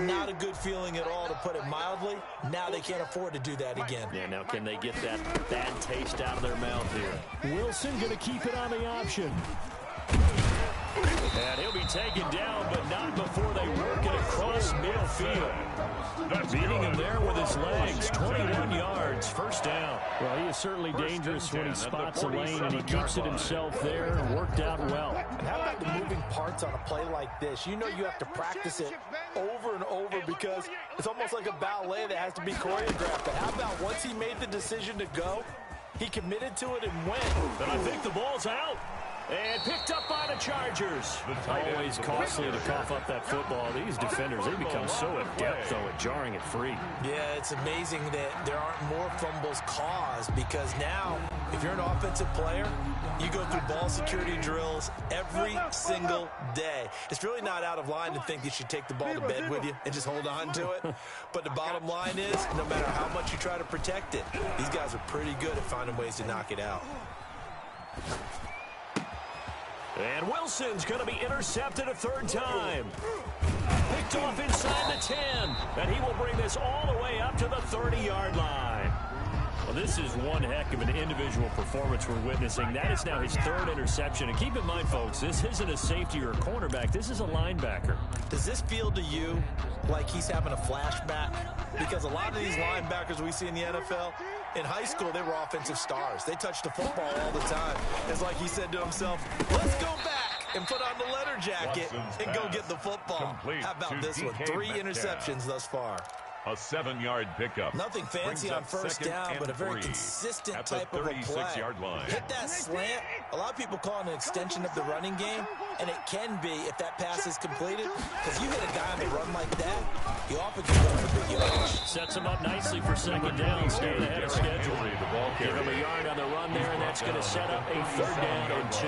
not a good feeling at all, to put it mildly. Now they can't afford to do that again. Yeah, now can they get that bad taste out of their mouth here? Wilson going to keep it on the option. And he'll be taken down, but not before they work it across midfield. Beating him there with his legs. 21 yards, first down. Well, he is certainly dangerous when he spots a lane, and he keeps it himself there and worked out well. And how about the moving parts on a play like this? You know you have to practice it over and over because it's almost like a ballet that has to be choreographed. But how about once he made the decision to go, he committed to it and went. And I think the ball's out. And picked up by the Chargers. Always costly to cough up that football. These defenders, they become so adept, though, at jarring it free. Yeah, it's amazing that there aren't more fumbles caused, because now, if you're an offensive player, you go through ball security drills every single day. It's really not out of line to think you should take the ball to bed with you and just hold on to it. But the bottom line is, no matter how much you try to protect it, these guys are pretty good at finding ways to knock it out. And Wilson's going to be intercepted a third time. Picked off inside the 10. And he will bring this all the way up to the 30-yard line. Well, this is one heck of an individual performance we're witnessing. That is now his third interception. And keep in mind, folks, this isn't a safety or a cornerback. This is a linebacker. Does this feel to you like he's having a flashback? Because a lot of these linebackers we see in the NFL, in high school, they were offensive stars. They touched the football all the time. It's like he said to himself, let's go back and put on the leather jacket and go get the football. How about this one? 3 interceptions thus far. A 7-yard pickup. Nothing fancy on first down, but a very consistent type of a play. Line. Hit that slant. A lot of people call it an extension of the running game, and it can be if that pass is completed. Because you hit a guy on the run like that, you often can go for big yards. Sets him up nicely for second down, staying ahead of schedule. Give him a yard on the run there, and that's going to set up a 3rd down and 2.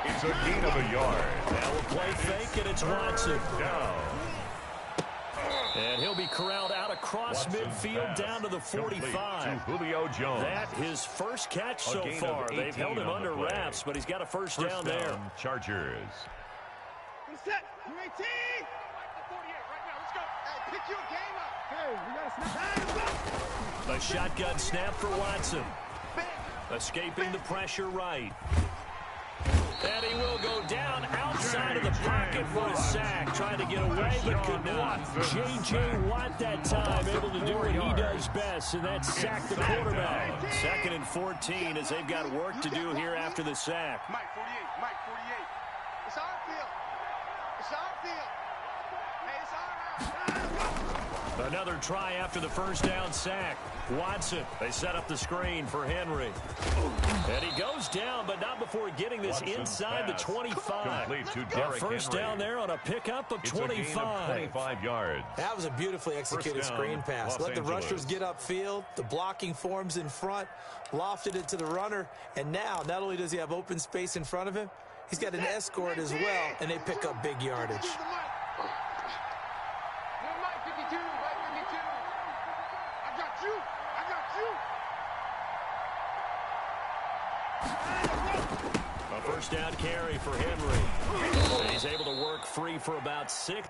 It's a gain of a yard. Now we'll play fake, and it's Watson. Down. And he'll be corralled out across midfield down to the 45. To Julio Jones. That his first catch so far. They've held him under wraps, but he's got a first down there. Chargers. Set. You 18. 48 right now. Let's go. Hey, pick your game up. Hey, we got to snap. A shotgun snap for Watson. Escaping the pressure right. And he will go down outside of the pocket for a sack. Trying to get away, but could not. J.J. Watt that time, able to do what he does best, and that's sack the quarterback. 2nd and 14 as they've got work to do here after the sack. Mike 48. Mike 48. It's our field. It's our field. Hey, it's our house. Another try after the first down sack. Watson, they set up the screen for Henry. And he goes down, but not before getting this inside the 25. First down there on a pickup of 25. 25 yards. That was a beautifully executed screen pass. Let the rushers get upfield. The blocking forms in front. Lofted it to the runner. And now, not only does he have open space in front of him, he's got an escort as well, and they pick up big yardage. A first down carry for Henry. And he's able to work free for about 6.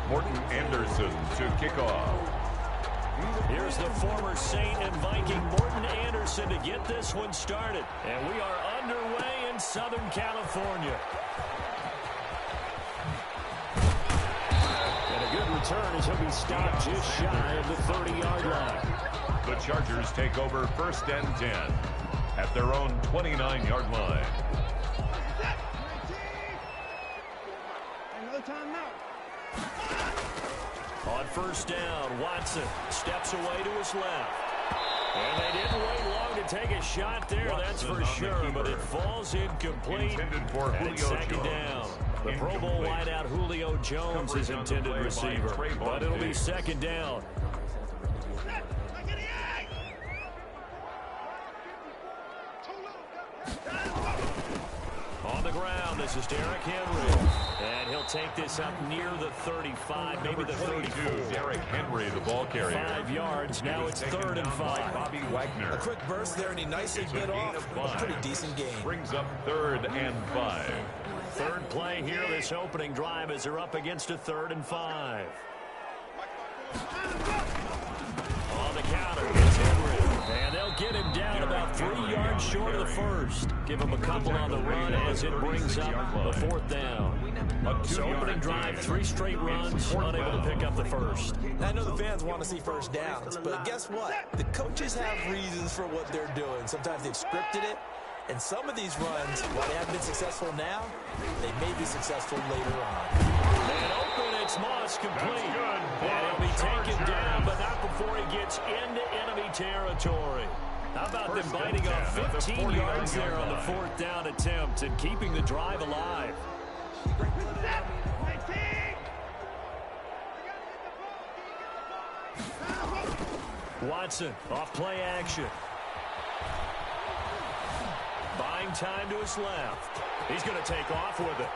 Morton Anderson to kick off. Here's the former Saint and Viking Morton Anderson to get this one started. And we are underway in Southern California. And a good return as he'll be stopped just shy of the 30-yard line. The Chargers take over 1st and 10 at their own 29-yard line. Another timeout. On 1st down, Watson steps away to his left. And they didn't wait long to take a shot there, that's for sure, but it falls incomplete. And it's 2nd down. The Pro Bowl wideout Julio Jones is intended receiver, but it'll be 2nd down. On the ground, this is Derrick Henry. And he'll take this up near the 35, maybe the 32. Derrick Henry, the ball carrier. 5 yards, now it's 3rd and 5. Bobby Wagner. A quick burst there, and he nicely bit off. A pretty decent game. Brings up 3rd and 5. Third play here, this opening drive, as they're up against a 3rd and 5. On the counter, it's Henry. And they'll get him down about 3 yards short of the first. Give him a couple on the run as it brings up the 4th down. So opening drive, 3 straight runs, unable to pick up the first. I know the fans want to see first downs, but guess what? The coaches have reasons for what they're doing. Sometimes they've scripted it, and some of these runs, while they haven't been successful now, they may be successful later on. And open, it's Moss complete. And he'll be taken down, but not before he gets into enemy territory. How about them biting off 15 yards there on the 4th down attempt and keeping the drive alive? Watson off play action. Buying time to his left. He's going to take off with it.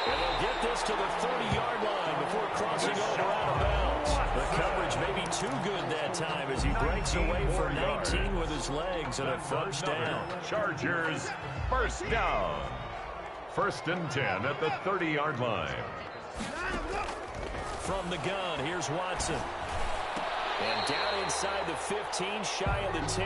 And they'll get this to the 30-yard line before crossing over out of bounds. The coverage may be too good that time as he breaks away for 19 with his legs and a 1st down. Chargers, 1st down. 1st and 10 at the 30-yard line. From the gun, here's Watson. And down inside the 15, shy of the 10.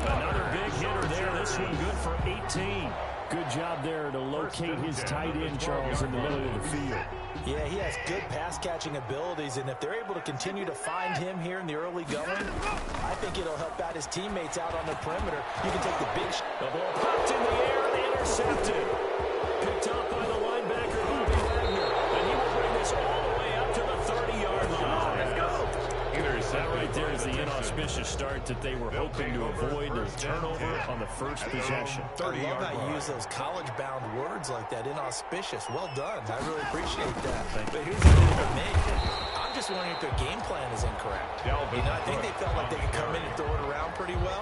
Another big hitter there. This one good for 18. Good job there to locate his tight end, Charles, in the middle of the field. Yeah, he has good pass-catching abilities, and if they're able to continue to find him here in the early going, I think it'll help out his teammates out on the perimeter. You can take the big shot. The ball popped in the air, intercepted. Picked up by the linebacker, Bobby Wagner. And he will bring this all the way up to the 30-yard line. Let's go. That right there is the inauspicious start that they were hoping to avoid, a turnover on the first possession. I love how you use those college-bound words like that, inauspicious. Well done. I really appreciate that. But here's the thing for me. I'm just wondering if their game plan is incorrect. I think they felt like they could come in and throw it around pretty well.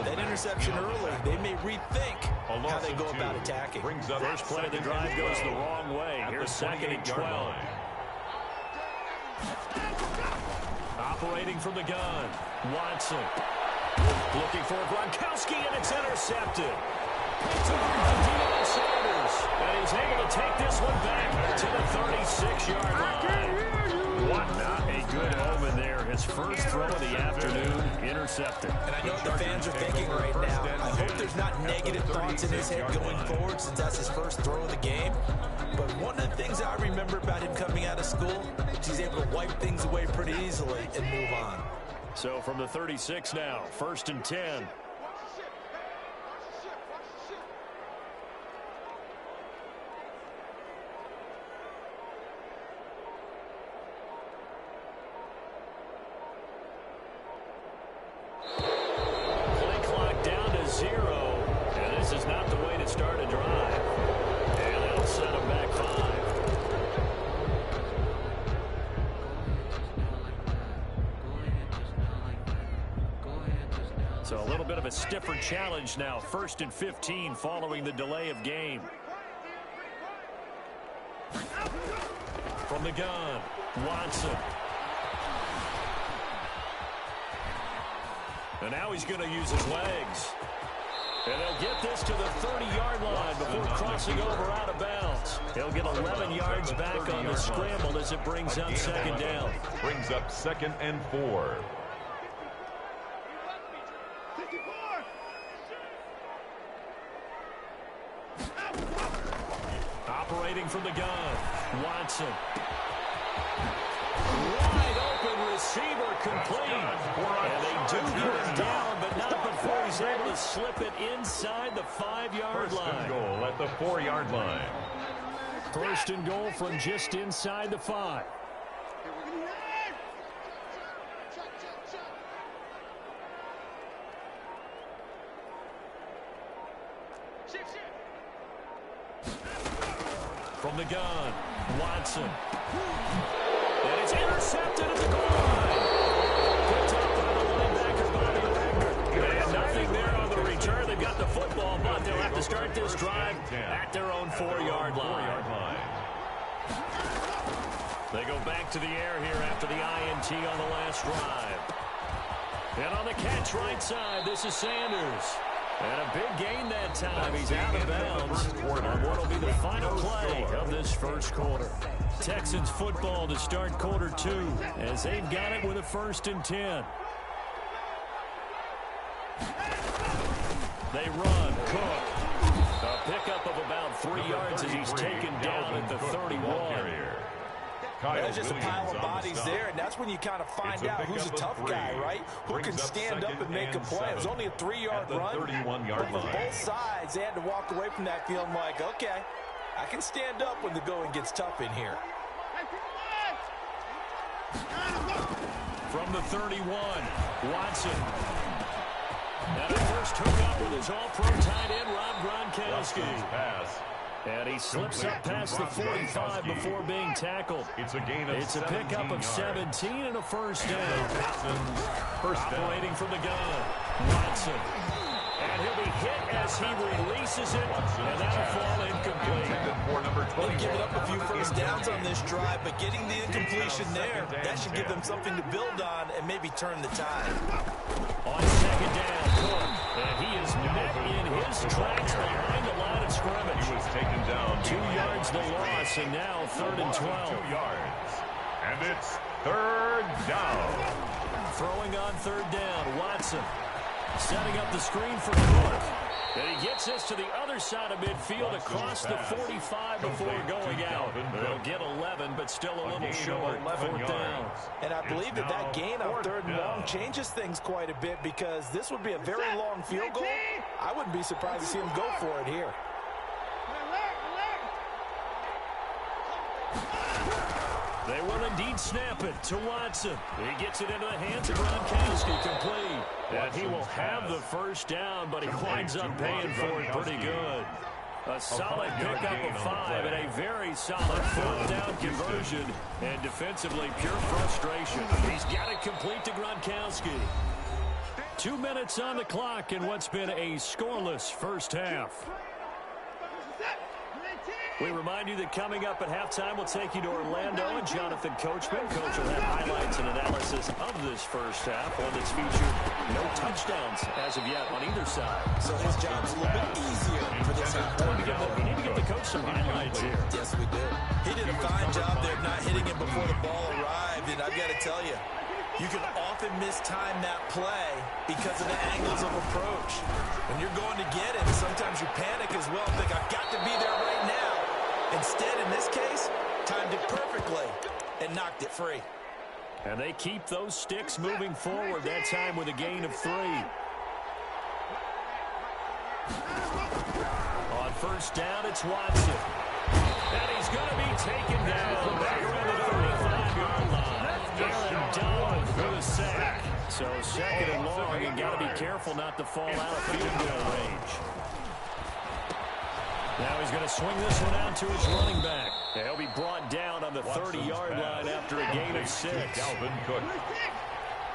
That interception early, they may rethink how they go about attacking. First play of the drive goes the wrong way. Here's 2nd and 12. Operating from the gun, Watson. Looking for Gronkowski, and it's intercepted. It's over to Deion Sanders, and he's able to take this one back to the 36-yard line. What a good omen there. His first throw of the afternoon, intercepted. And I know what the fans are thinking right now. I hope there's not negative thoughts in his head going forward since that's his first throw of the game. But one of the things I remember about him coming out of school is he's able to wipe things away pretty easily and move on. So from the 36 now, 1st and 10. Play clock down to 0. And this is not the way to start a drive. And they'll set him back 5. So a little bit of a stiffer challenge now. 1st and 15 following the delay of game. From the gun, Watson. And now he's going to use his legs. And they'll get this to the 30-yard line before crossing over out of bounds. He'll get 11 yards back on the scramble as it brings up second down. Brings up 2nd and 4. Operating from the gun, Watson. Wide open receiver complete. And they do get him down, but not before he's able to slip it inside the 5-yard line. First and goal at the 4-yard line. First and goal from just inside the 5. From the gun, Watson. And it's intercepted at the goal line. Picked up by the linebacker, Bobby Wagner. And nothing there on the return. They've got the football, but they'll have to start this drive at their own 4-yard line. They go back to the air here after the INT on the last drive. And on the catch right side, this is Sanders. And a big gain that time. He's out of bounds on what will be the final play of this first quarter. Texans football to start quarter 2 as they've got it with a 1st and 10. They run. Cook. A pickup of about 3 yards as he's taken down at the 31. There's just a pile of bodies there, and that's when you kind of find out who's a tough guy, right? Who can stand up and make a play. It was only a 3-yard run, but for both sides, they had to walk away from that feeling like, okay, I can stand up when the going gets tough in here. From the 31, Watson. And a first hookup with his all-pro tight end, Rob Gronkowski. And he slips up past the 45 before being tackled. It's a gain of It's a pickup of 17 and a first down. Operating from the gun, Watson. And he'll be hit as he releases it, and that'll fall incomplete. They've given up a few first downs on this drive, but getting the incompletion there, that should give them something to build on and maybe turn the tide. On second down, Cook. And he is met in his tracks behind the line of scrimmage. He was taken down. 2 yards the loss, and now 3rd and 12. 2 yards. And it's 3rd down. Throwing on 3rd down, Watson. Setting up the screen for Cook. And he gets this to the other side of midfield across the 45 before going out. They'll get 11, but still a little short. 4th down. And I believe that gain on 3rd and long changes things quite a bit because this would be a very long field goal. I wouldn't be surprised to see him go for it here. They will indeed snap it to Watson. He gets it into the hands of Gronkowski, complete. And he will have the first down, but he winds up paying for it pretty good. A solid pickup of 5 and a very solid 4th down conversion. And defensively, pure frustration. He's got it complete to Gronkowski. 2 minutes on the clock in what's been a scoreless first half. We remind you that coming up at halftime, we'll take you to Orlando and Jonathan Coachman. Coach will have highlights and analysis of this first half, one that's featured no touchdowns as of yet on either side. So his job's a little bit easier for this half. We need to give the coach some highlights here. Yes, we do. He did a fine job there of not hitting it before the ball arrived, and I've got to tell you, you can often mistime that play because of the angles of approach. When you're going to get it, sometimes you panic as well, think, I've got to be there right now. Instead, in this case, timed it perfectly and knocked it free. And they keep those sticks moving forward, that time with a gain of 3. On first down, it's Watson. And he's going to be taken down back around the 35-yard line. Aaron Donald for the sack. So 2nd and long, you got to be careful not to fall out of field goal range. Now he's going to swing this one out to his running back. He'll be brought down on the 30-yard line after a gain of 6. Dalvin Cook.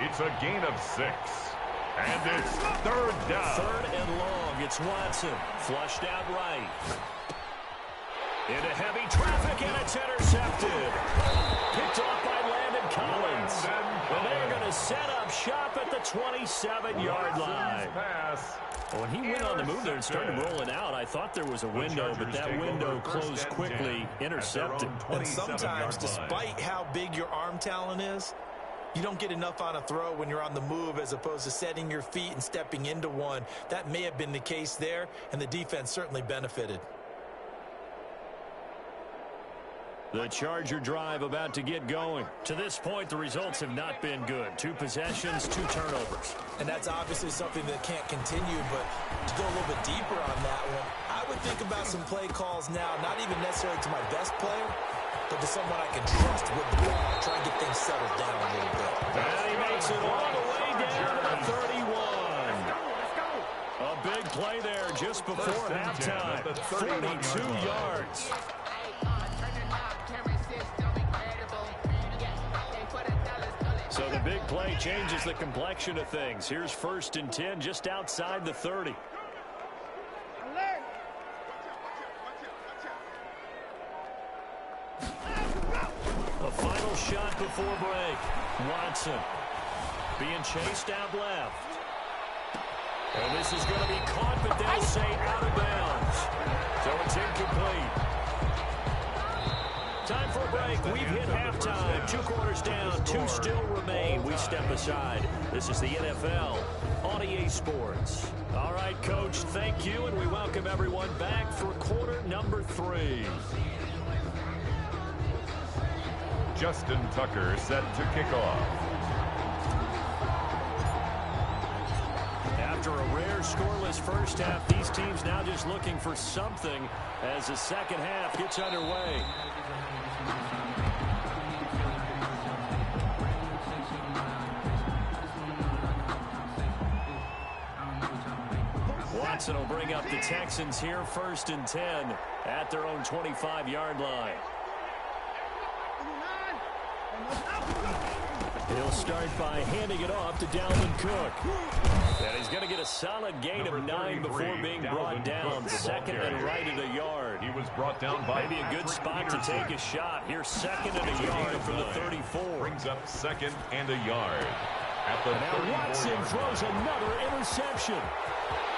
It's a gain of 6. And it's 3rd down. 3rd and long. It's Watson. Flushed out right. Into heavy traffic, and it's intercepted. Picked off by Landon Collins. And they're going to set up shop at the 27-yard line. When he went on the move there and started rolling out, I thought there was a window, but that window closed quickly, intercepted. And sometimes, despite how big your arm talent is, you don't get enough on a throw when you're on the move as opposed to setting your feet and stepping into one. That may have been the case there, and the defense certainly benefited. The Charger drive about to get going. To this point, the results have not been good. 2 possessions, 2 turnovers. And that's obviously something that can't continue, but to go a little bit deeper on that one, I would think about some play calls now, not even necessarily to my best player, but to someone I can trust with the ball. Try and get things settled down a little bit. And he makes it all the way down to the 31. A big play there just before halftime. 42 yards. So the big play changes the complexion of things. Here's 1st and 10 just outside the 30. A final shot before break. Watson being chased out left. And this is going to be caught, but they'll say out of bounds. So it's incomplete. Time for a break. We've hit halftime. 2 quarters down. 2 still remain. We step aside. This is the NFL on EA Sports. All right, Coach, thank you, and we welcome everyone back for quarter number 3. Justin Tucker set to kick off. After a rare scoreless first half, these teams now just looking for something as the second half gets underway. Watson will bring up the Texans here, 1st and 10 at their own 25-yard line. He'll start by handing it off to Dalvin Cook. And he's going to get a solid gain of 9 before being brought down. 2nd and right at a yard. He was brought down by maybe a good spot to take a shot. Here's 2nd and a yard from the 34. Brings up 2nd and a yard. At the now Watson throws another interception.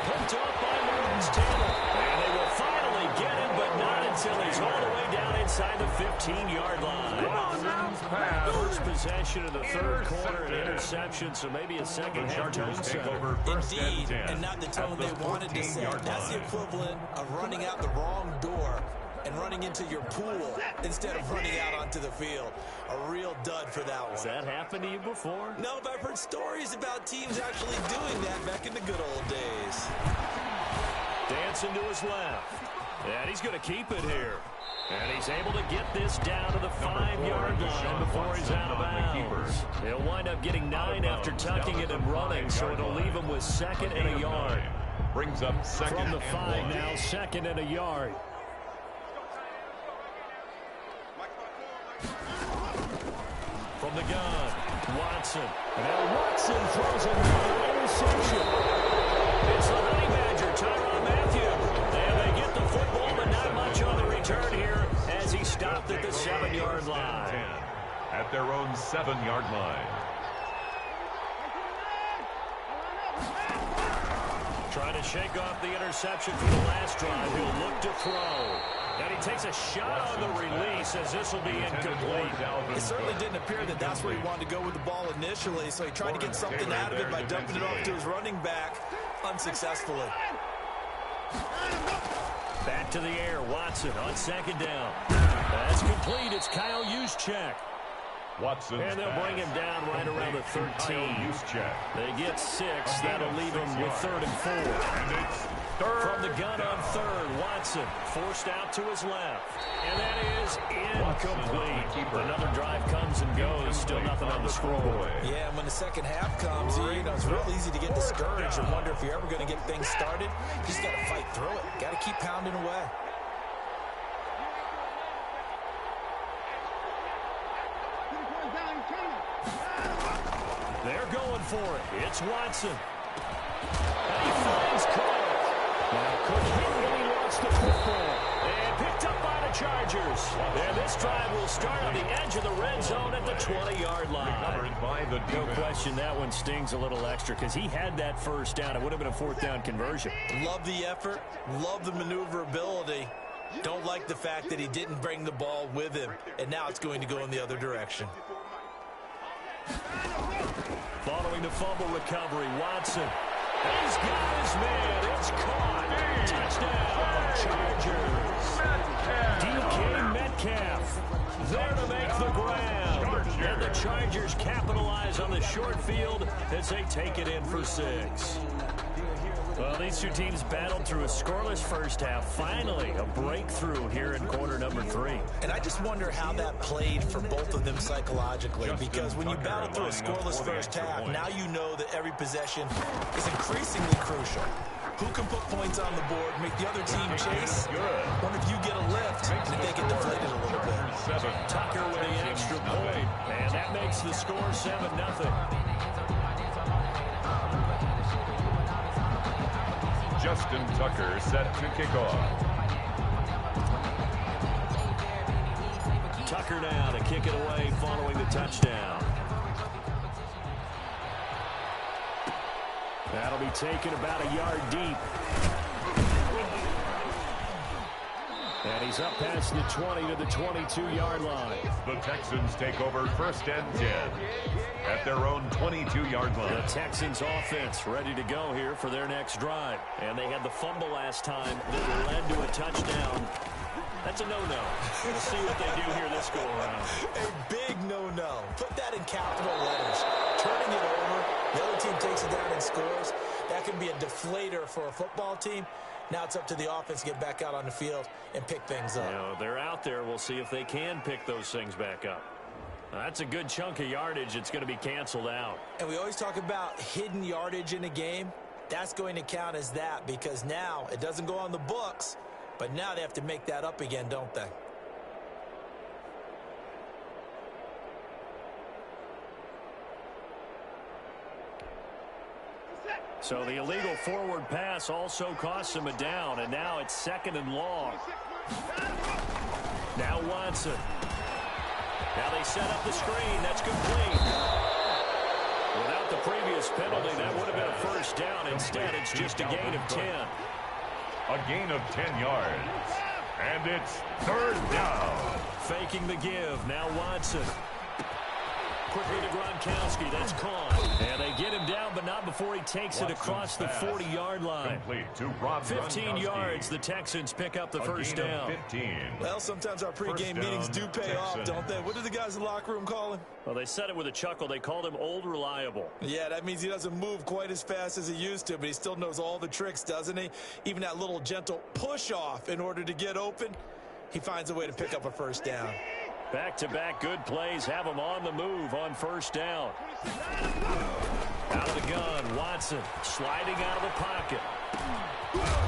Picked off by Lawrence Taylor. And they will finally get him, but not until he's all the way down inside the 15-yard line. First possession of the 3rd quarter, an interception, so maybe a second half tone setter. Indeed, and not the tone they wanted to set. That's the equivalent of running out the wrong door and running into your pool instead of running out onto the field. A real dud for that one. Has that happened to you before? No, but I've heard stories about teams actually doing that back in the good old days. Dancing to his left. And he's going to keep it here. And he's able to get this down to the 5-yard line before he's out of bounds. He'll wind up getting 9 after tucking it and running, so it'll leave him with 2nd and a yard. Brings up 2nd from the 5 now, 2nd and a yard. From the gun, Watson. And now Watson throws another interception. It's the Honey Badger, Tyrann Mathieu. And they get the football, but not much on the return here as he stopped at the 7-yard line. At their own 7-yard line. Trying to shake off the interception from the last drive. He'll look to throw. And he takes a shot on the release as this will be incomplete. It certainly didn't appear that that's where he wanted to go with the ball initially, so he tried to get something out of it by dumping it off to his running back unsuccessfully. Back to the air, Watson on 2nd down. That's complete. It's Kyle Juszczyk. Watson. And they'll bring him down right around the 13. They get 6. That'll leave him with 3rd and 4. And it's from the gun on 3rd, Watson forced out to his left. And that is incomplete. Another drive comes and goes. Still nothing on the scoreboard. Yeah, and when the second half comes, it's real easy to get discouraged and wonder if you're ever going to get things started. You just got to fight through it. Got to keep pounding away. They're going for it. It's Watson. And he finds Cook. Now Cook hit when he lost the football. And picked up by the Chargers. And this drive will start on the edge of the red zone at the 20-yard line. No question that one stings a little extra because he had that first down. It would have been a fourth down conversion. Love the effort. Love the maneuverability. Don't like the fact that he didn't bring the ball with him. And now it's going to go in the other direction. Following the fumble recovery, Watson. He's got his man. It's caught. Touchdown, Chargers. DK Metcalf there to make the grab. And the Chargers capitalize on the short field as they take it in for 6. Well, these two teams battled through a scoreless first half. Finally, a breakthrough here in quarter number 3. And I just wonder how that played for both of them psychologically, because when you battle through a scoreless first half, now you know that every possession is increasingly crucial. Who can put points on the board, make the other team chase? Wonder if you get a lift and if they get deflated a little bit. Tucker with the extra point, and that makes the score 7-0. Justin Tucker set to kick off. Tucker now to kick it away following the touchdown. That'll be taken about a yard deep. And he's up past the 20 to the 22-yard line. The Texans take over first and 10 at their own 22-yard line. The Texans offense ready to go here for their next drive. And they had the fumble last time that led to a touchdown. That's a no-no. We'll see what they do here this go-around. A big no-no. Put that in capital letters. Turning it over, the other team takes it down and scores. That can be a deflator for a football team. Now it's up to the offense to get back out on the field and pick things up. You know, they're out there. We'll see if they can pick those things back up. That's a good chunk of yardage. It's going to be canceled out. And we always talk about hidden yardage in a game. That's going to count as that because now it doesn't go on the books, but now they have to make that up again, don't they? So the illegal forward pass also costs him a down, and now it's 2nd and long. Now Watson. Now they set up the screen. That's complete. Without the previous penalty, that would have been a first down. Instead, it's just a gain of 10. A gain of 10 yards. And it's 3rd down. Faking the give. Now Watson. Quickly to Gronkowski. That's caught. And they get him down, but not before he takes it across the 40-yard line. 15 yards. The Texans pick up the first down. 15. Well, sometimes our pregame meetings do pay off, don't they? What did the guys in the locker room call him? Well, they said it with a chuckle. They called him Old Reliable. Yeah, that means he doesn't move quite as fast as he used to, but he still knows all the tricks, doesn't he? Even that little gentle push-off in order to get open, he finds a way to pick up a first down. Back-to-back good plays have him on the move on first down. Out of the gun, Watson sliding out of the pocket.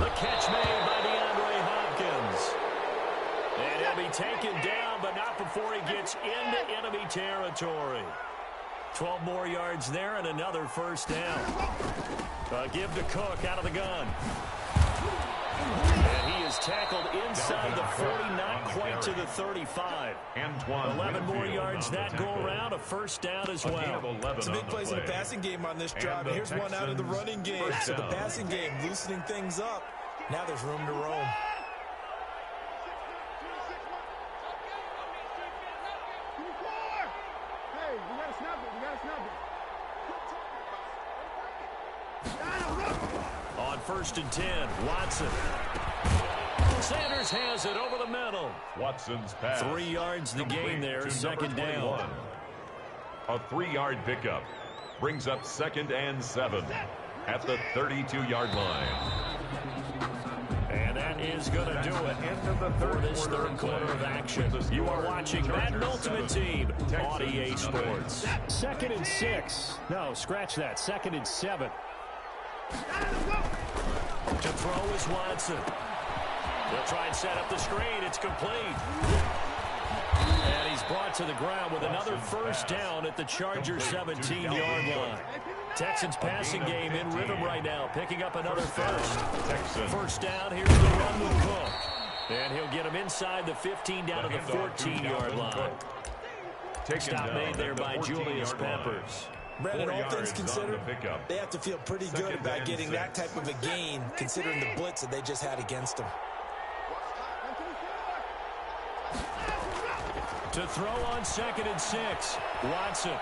The catch made by DeAndre Hopkins. And he'll be taken down, but not before he gets into enemy territory. 12 more yards there and another first down. Give to Cook out of the gun. And he is tackled inside the 40, not quite to the 35. 11 more yards that go around, a first down as well. Some big plays in the passing game on this drive, and here's one out of the running game. So the passing game loosening things up. Now there's room to roam. Hey, we gotta snap it. We gotta snap it. On 1st and 10, Watson. Sanders has it over the middle. Watson's pass. 3 yards the gain there, 2nd down. A 3-yard pickup brings up 2nd and 7 at the 32-yard line. And that is going to do it for this third quarter of action. You are watching Madden Ultimate Team on EA Sports. 2nd and 6. No, scratch that. 2nd and 7. To throw is Watson. They'll try and set up the screen. It's complete. And he's brought to the ground with another first down at the Chargers' 17-yard line. Texans passing game in rhythm right now, picking up another first. First down, here's the run with Cook. And he'll get him inside the 15 down to the 14-yard line. Stop made there by Julius Peppers. Brandon, all things considered, they have to feel pretty good about getting that type of a gain, considering the blitz that they just had against them. To throw on 2nd and 6, Watson.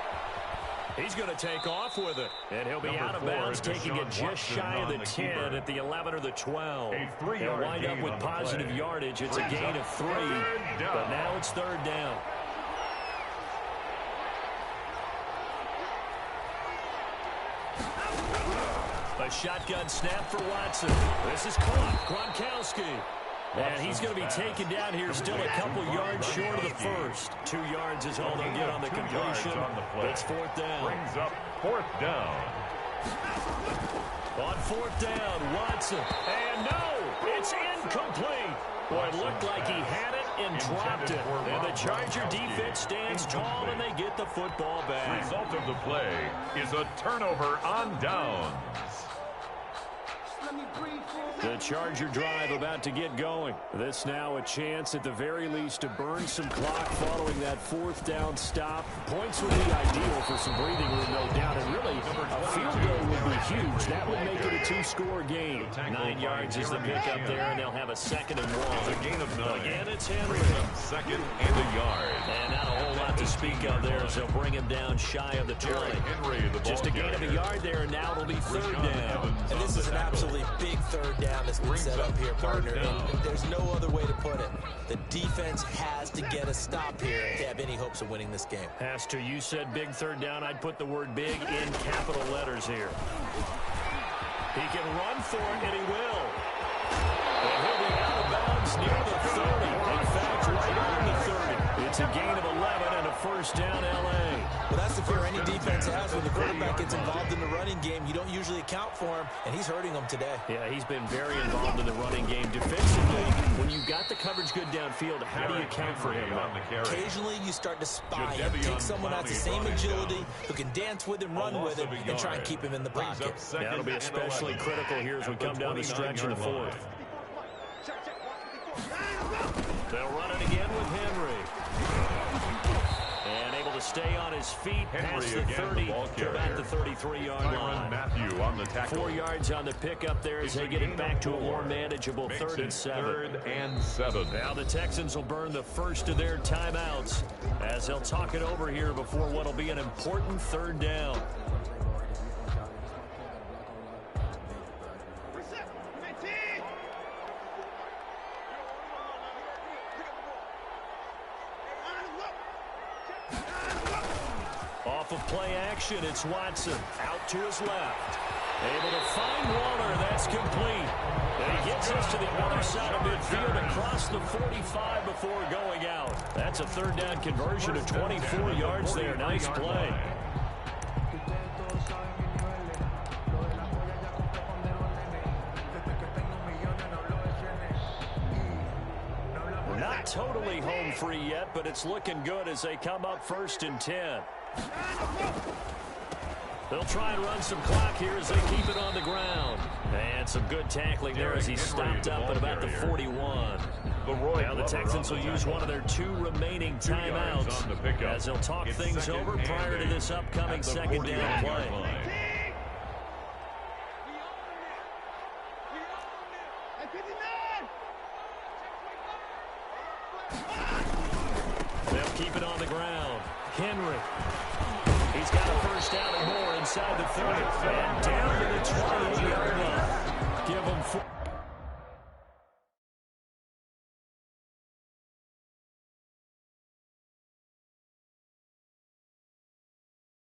He's going to take off with it, and he'll be out of bounds, taking it just shy of the 10 at the 11 or the 12. He'll wind up with positive yardage. It's a gain of 3, but now it's 3rd down. A shotgun snap for Watson. This is caught. Gronkowski. And he's going to be taken down here, still a couple yards short of the first. 2 yards is all they'll get on the completion. It's 4th down. Brings up 4th down. On 4th down, Watson. And no, it's incomplete. Well, it looked like he had it and dropped it. And the Charger defense stands tall, and they get the football back. The result of the play is a turnover on downs. The Charger drive about to get going. This now a chance at the very least to burn some clock following that 4th down stop. Points would be ideal for some breathing room, no doubt. And really, a field goal would be huge. That would make it a 2-score game. 9 yards is the pickup there, and they'll have a 2nd and 1. A gain of 9. Again, it's Henry. 2nd and a yard. And not a whole lot to speak of there as they'll bring him down shy of the 20. Just a gain of a yard there, and now it'll be 3rd down. And this is an absolutely big 3rd down that's been set up here, partner. And there's no other way to put it. The defense has to get a stop here if they have any hopes of winning this game. Pastor, you said big 3rd down. I'd put the word big in capital letters here. He can run for it, and he will. And he'll be out of bounds near the 30. In fact, right on the 30. It's a gain of 11 and a 1st down, L.A. Well, that's the fear any defense has when the quarterback gets involved in the running game. You don't usually account for him, and he's hurting them today. Yeah, he's been very involved in the running game. Defensively, when you've got the coverage good downfield, how do you account for him? Occasionally, you start to spy him. Take someone who has the same agility, who can dance with him, run with him, and try and keep him in the pocket. That'll be especially critical here as we come down the stretch in the 4th. They'll run it again with Henry. And able to stay on his feet past the 30 to about the 33-yard line. Matthew on the tackle. 4 yards on the pickup there as they get it back to a more manageable 3rd and 7. 3rd and 7. Now the Texans will burn the first of their timeouts as they'll talk it over here before what will be an important 3rd down. Off of play action, it's Watson out to his left. Able to find Waller. That's complete. And he gets us to the other side of midfield across the 45 before going out. That's a 3rd down conversion of 24 yards there. Nice play. Not totally home free yet, but it's looking good as they come up 1st and 10. They'll try and run some clock here as they keep it on the ground. And some good tackling there as he stopped up at about the 41. Now the Texans will use one of their 2 remaining timeouts as they'll talk things over prior to this upcoming 2nd down play. They'll keep it on the ground. Henry. He's got a 1st down and more inside the 30. And down to the 20.